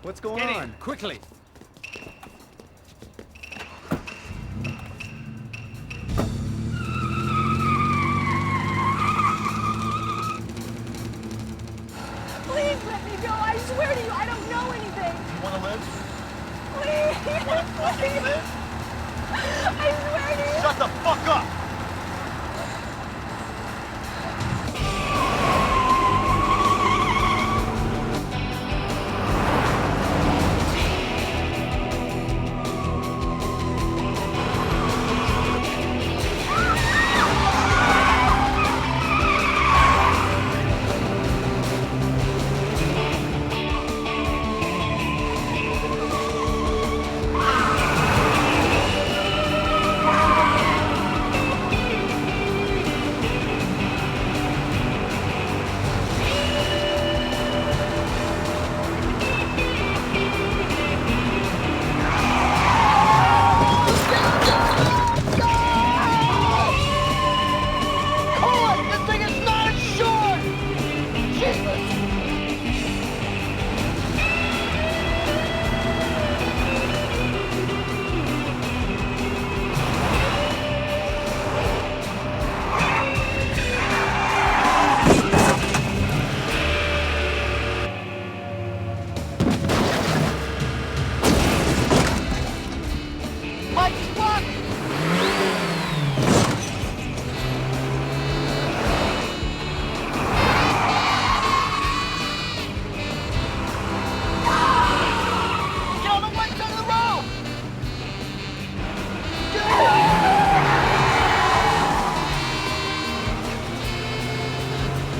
What's going Get on? in, quickly. Please let me go. I swear to you, I don't know anything. You want to live? Please. You want to fucking live? I swear to you. Shut the fuck up!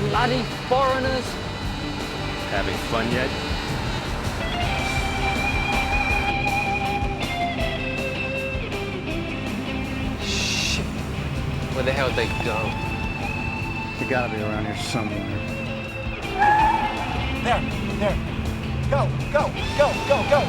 Bloody foreigners. Having fun yet? Shit. Where the hell'd they go? You gotta be around here somewhere. There. Go, go, go, go, go.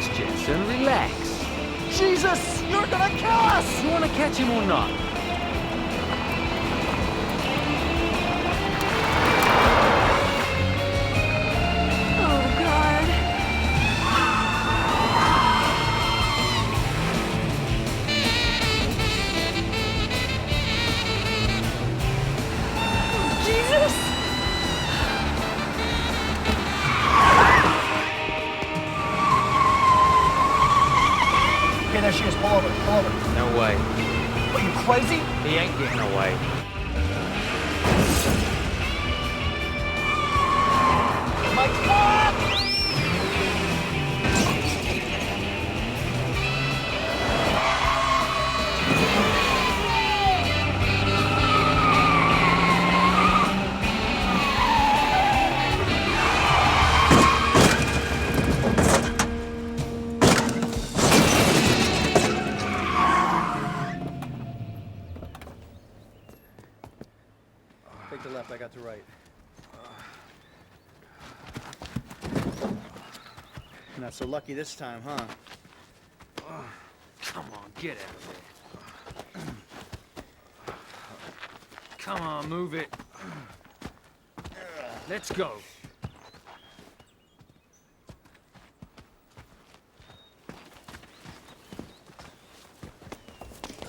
Relax, Jetson, relax. Jesus, you're gonna kill us! You want to catch him or not? Oh, God. Oh, Jesus! Okay, there she is. Pull over. Pull over. No way. What, you crazy? He ain't getting away. My God! Take the left, I got the right. Not so lucky this time, huh? Come on, get out of there. Come on, move it. Let's go.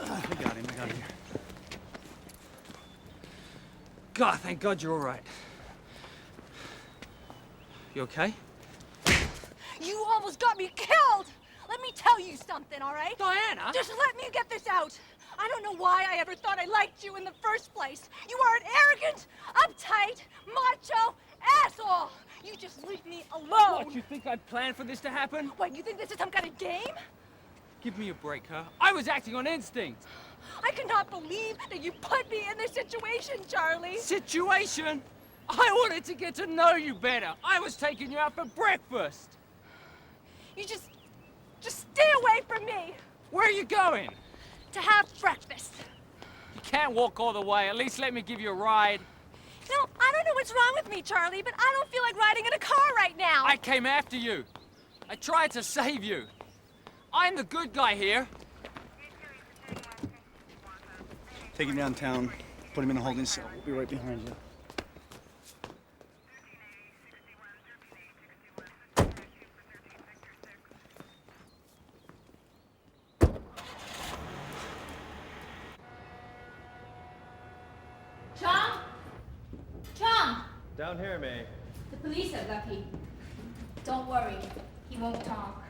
I got him. God, thank God you're all right. You okay? You almost got me killed! Let me tell you something, all right? Diana! Just let me get this out. I don't know why I ever thought I liked you in the first place. You are an arrogant, uptight, macho asshole. You just leave me alone. What, you think I planned for this to happen? What, you think this is some kind of game? Give me a break, huh? I was acting on instinct. I cannot believe that you put me in this situation, Charlie. Situation? I wanted to get to know you better. I was taking you out for breakfast. You just stay away from me. Where are you going? To have breakfast. You can't walk all the way. At least let me give you a ride. No, I don't know what's wrong with me, Charlie, but I don't feel like riding in a car right now. I came after you. I tried to save you. I'm the good guy here. Take him downtown, put him in the holding cell. We'll be right behind you. Tom? Tom! Down here, May. The police are lucky. Don't worry, he won't talk.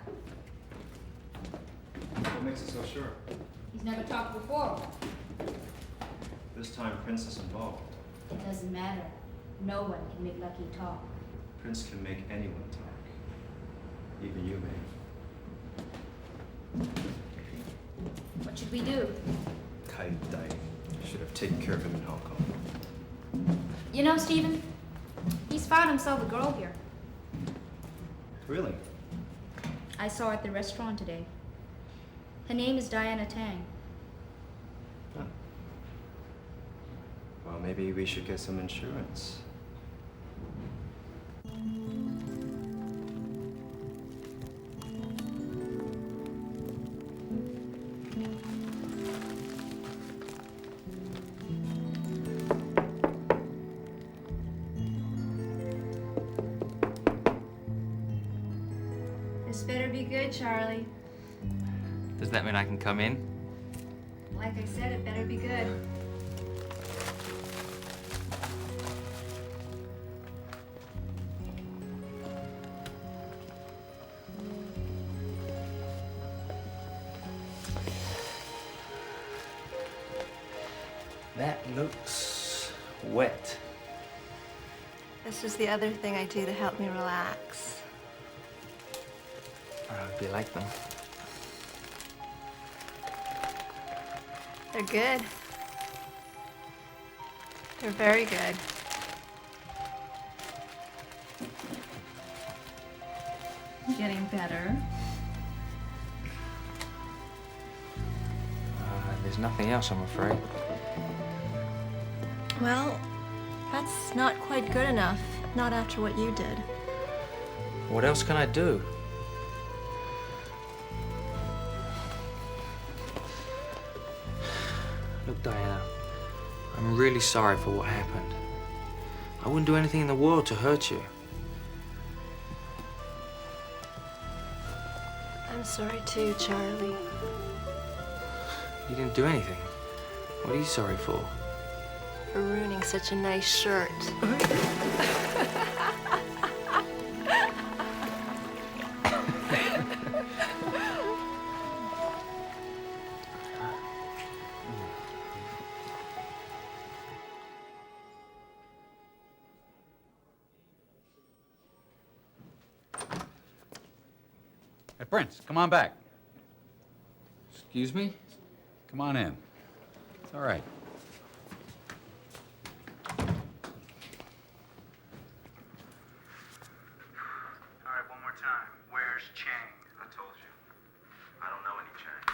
What makes you so sure? He's never talked before. This time, Prince is involved. It doesn't matter. No one can make Lucky talk. Prince can make anyone talk. Even you, May. What should we do? Kai Dai should have taken care of him in Hong Kong. You know, Stephen, he's found himself a girl here. Really? I saw her at the restaurant today. Her name is Diana Tang. Huh. Well, maybe we should get some insurance. This better be good, Charlie. Does that mean I can come in? Like I said, it better be good. That looks wet. This is the other thing I do to help me relax. I hope you like them. They're good. They're very good. Getting better. There's nothing else, I'm afraid. Well, that's not quite good enough. Not after what you did. What else can I do? Look, Diana, I'm really sorry for what happened. I wouldn't do anything in the world to hurt you. I'm sorry too, Charlie. You didn't do anything. What are you sorry for? For ruining such a nice shirt. Hey, Prince, come on back. Excuse me? Come on in. It's all right. All right, one more time. Where's Chang? I told you. I don't know any Chang.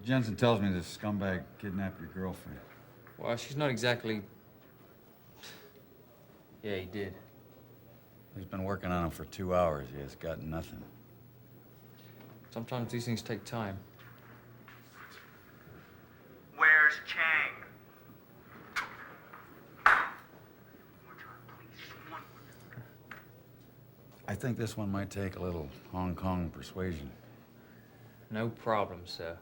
Jensen tells me this scumbag kidnapped your girlfriend. Well, she's not exactly... Yeah, he did. He's been working on him for 2 hours. He has got nothing. Sometimes these things take time. Where's Chang? I think this one might take a little Hong Kong persuasion. No problem, sir.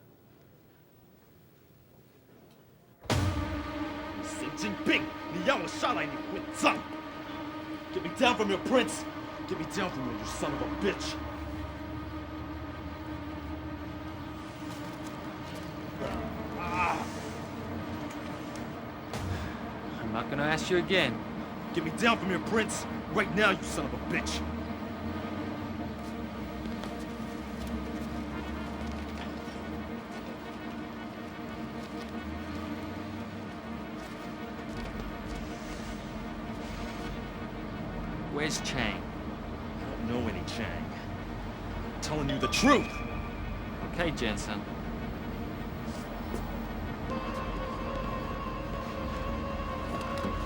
神经病！你让我上来，你混账 ！Get me down from your prince! Get me down from here, you son of a bitch! I'm not gonna ask you again. Get me down from here, prince! Right now, you son of a bitch! Where's Chang? I don't know any Chang. I'm telling you the truth! Okay, Jensen.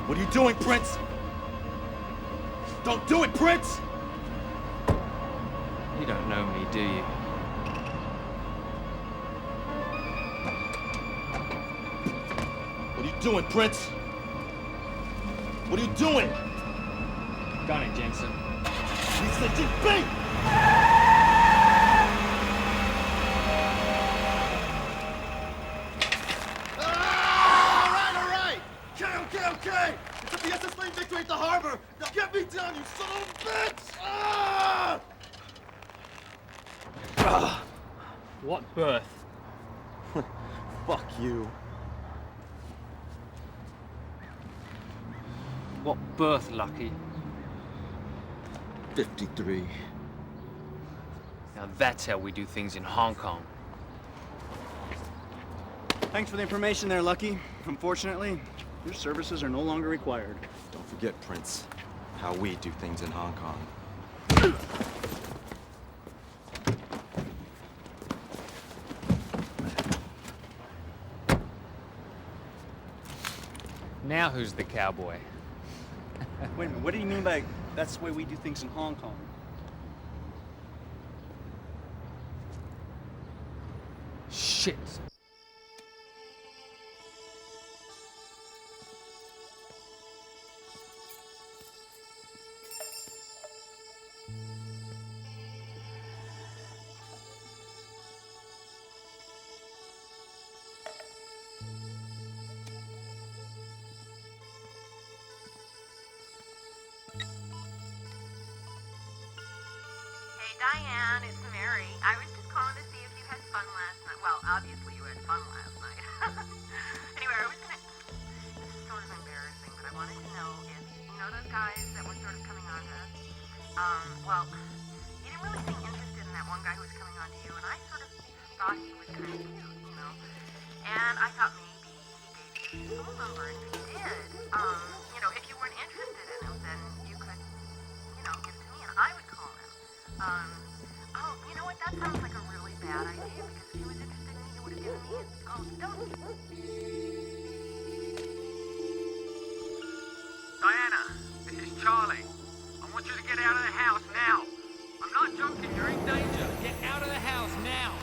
What are you doing, Prince? Don't do it, Prince! You don't know me, do you? What are you doing, Prince? What are you doing? Got it, Jensen. He's the GP! All right! Okay! It's a Fiesta Slave victory at the harbor! Now get me down, you son of a bitch! What birth? Fuck you. What birth, Lucky? 53. Now that's how we do things in Hong Kong. Thanks for the information there, Lucky. Unfortunately, your services are no longer required. Don't forget, Prince, how we do things in Hong Kong. Now who's the cowboy? Wait a minute, what do you mean by that's the way we do things in Hong Kong? Shit. Diane, it's Mary. I was just calling to see if you had fun last night. Well, obviously you had fun last night. Anyway, I was gonna... This is sort of embarrassing, but I wanted to know if, you know those guys that were sort of coming on to us? Well, you didn't really seem interested in that one guy who was coming on to you, and I sort of thought he was kind of cute, you know? And I thought maybe he gave you his phone number, and if he did, you know, if you weren't interested in him, then you could, you know, give it to me, and I would call him. Oh, you know what? That sounds like a really bad idea because if he was interested in me, he would have given me his don't you? Diana, this is Charlie. I want you to get out of the house now. I'm not joking, you're in danger. Get out of the house now.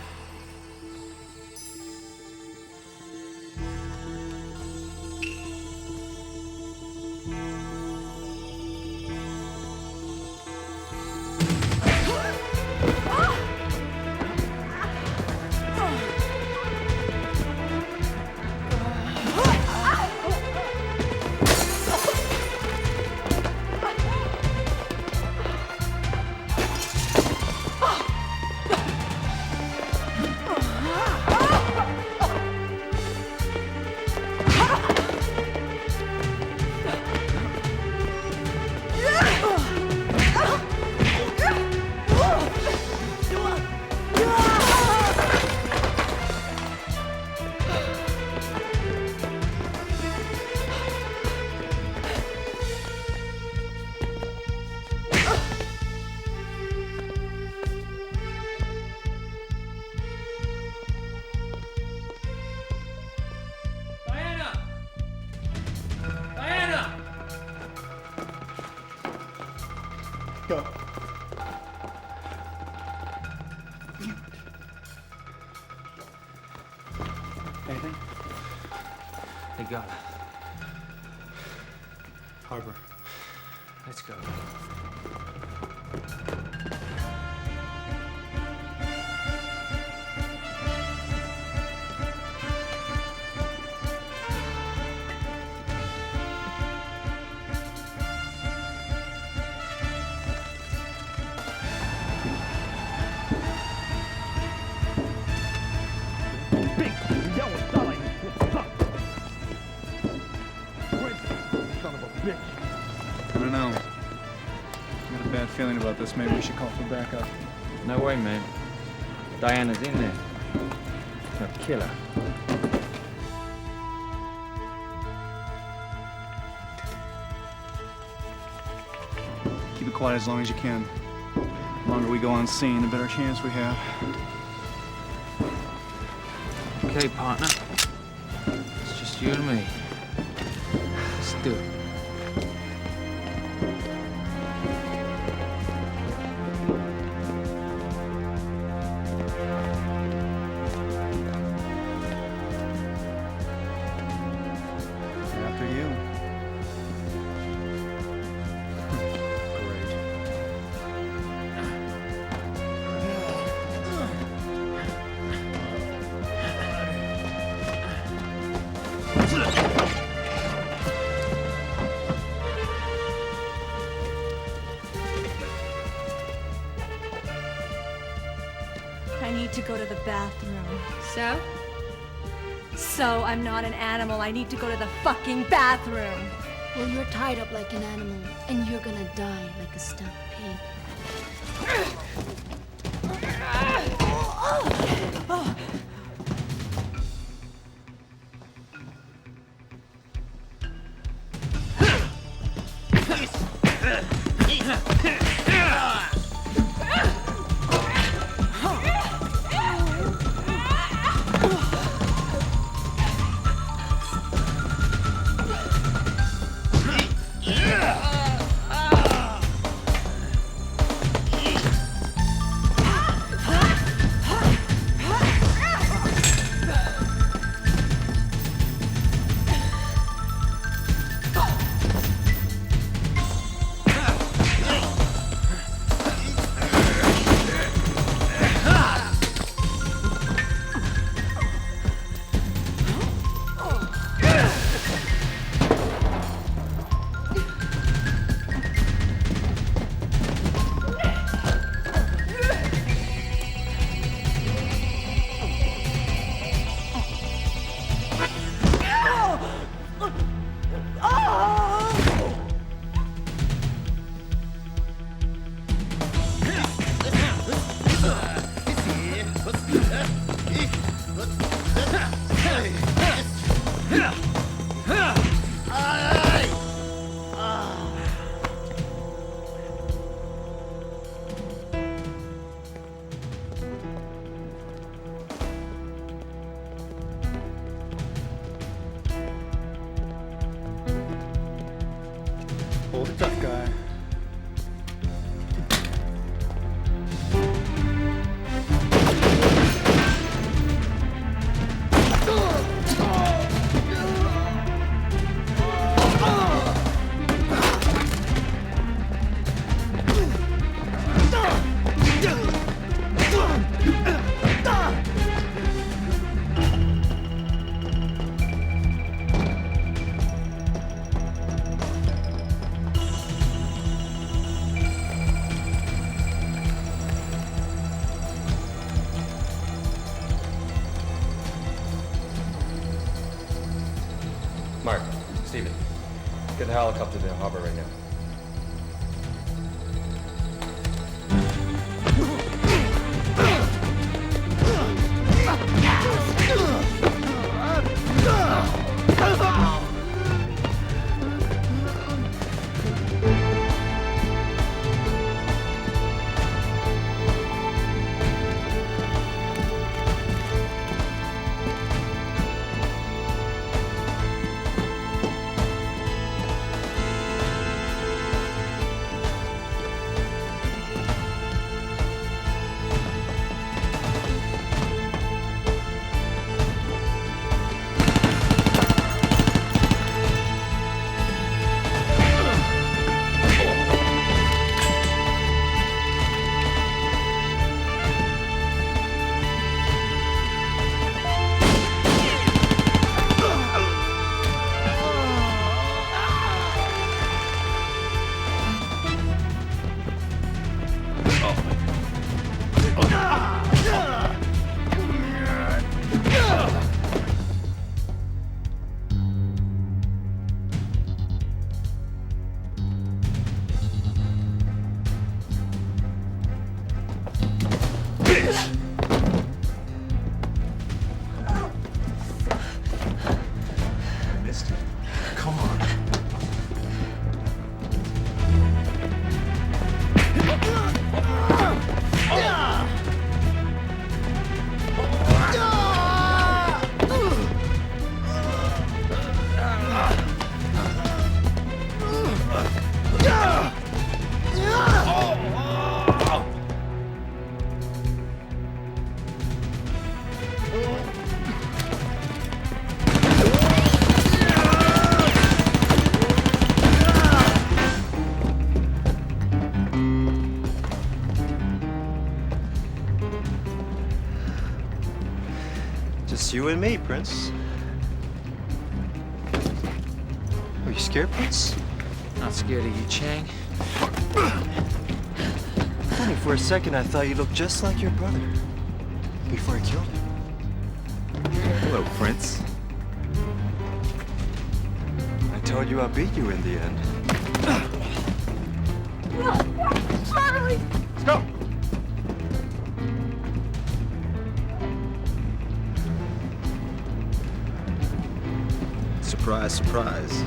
Go. Anything? They got her. Harbor. Let's go. I don't know. I got a bad feeling about this. Maybe we should call for backup. No way, man. Diana's in there. She'll kill her. Keep it quiet as long as you can. The longer we go on scene, the better chance we have. Okay, partner. It's just you and me. Let's do it. After you. I need to go to the bathroom. So? So I'm not an animal. I need to go to the fucking bathroom. Well, you're tied up like an animal, and you're gonna die like a stuffed pig. Hold it tough, guy. Mark, Steven, get the helicopter to the harbor right now. Missed it. Come on. Just you and me, Prince. Are you scared, Prince? Not scared of you, Chang. Funny, for a second I thought you looked just like your brother. Before I killed him. Hello, Prince. I told you I beat you in the end. Charlie! Let's go! Surprise, surprise.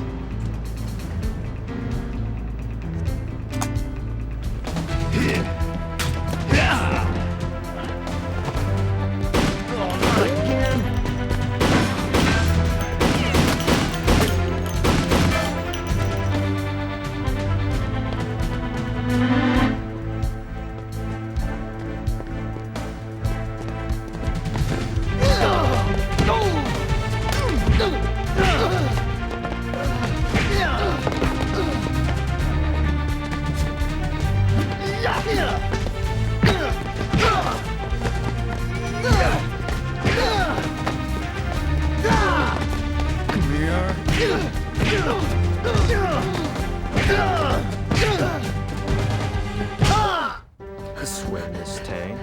I swear, Miss Tang.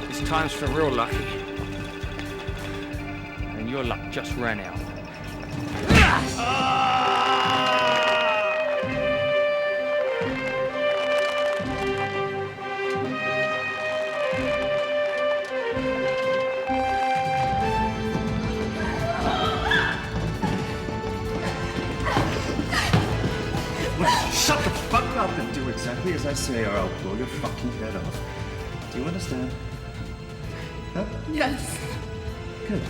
This time's for real lucky. And your luck just ran out. Shut the fuck up and do exactly as I say, or I'll blow your fucking head off. Do you understand? Huh? Yes. Good.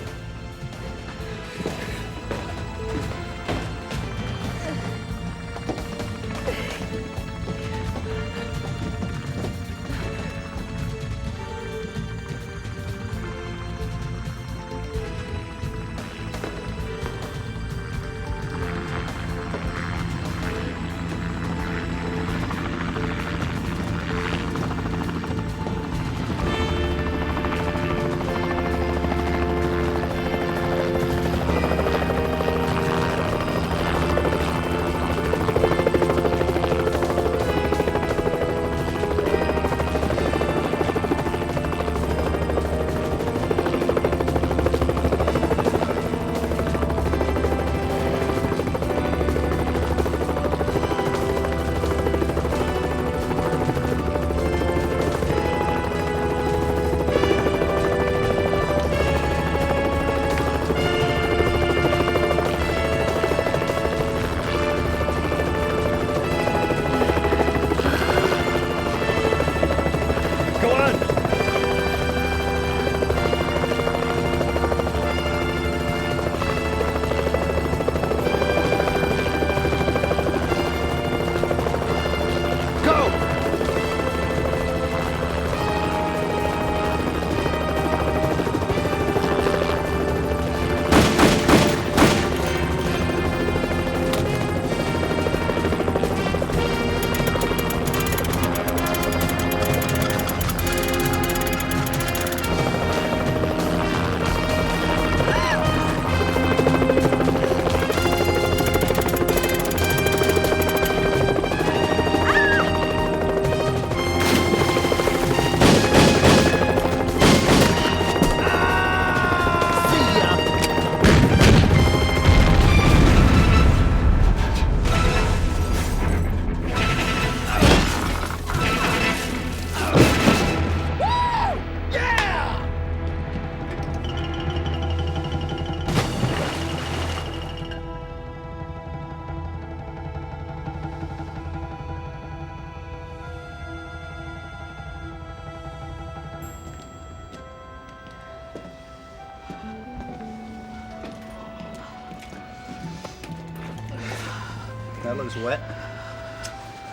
That looks wet.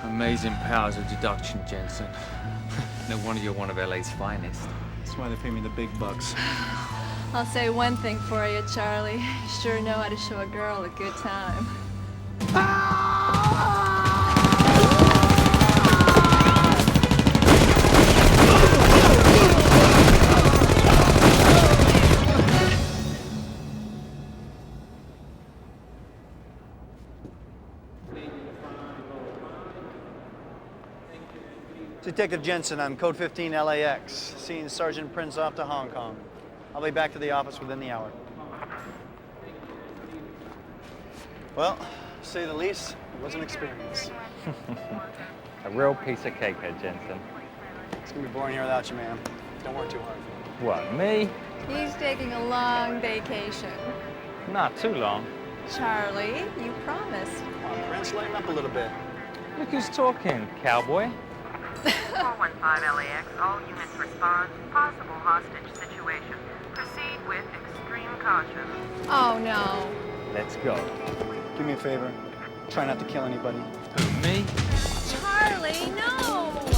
Amazing powers of deduction, Jensen. No wonder you're one of LA's finest. That's why they pay me the big bucks. I'll say one thing for you, Charlie. You sure know how to show a girl a good time. Detective Jensen, I'm Code 15 LAX, seeing Sergeant Prince off to Hong Kong. I'll be back to the office within the hour. Well, to say the least, it was an experience. A real piece of cake, Ed Jensen. It's gonna be boring here without you, man. Don't work too hard. What, me? He's taking a long vacation. Not too long. Charlie, you promised. Come on, Prince, lighten up a little bit. Look who's talking, cowboy. 415 LAX, all units respond. Possible hostage situation. Proceed with extreme caution. Oh, no. Let's go. Do me a favor. Try not to kill anybody. Who, me? Charlie, no!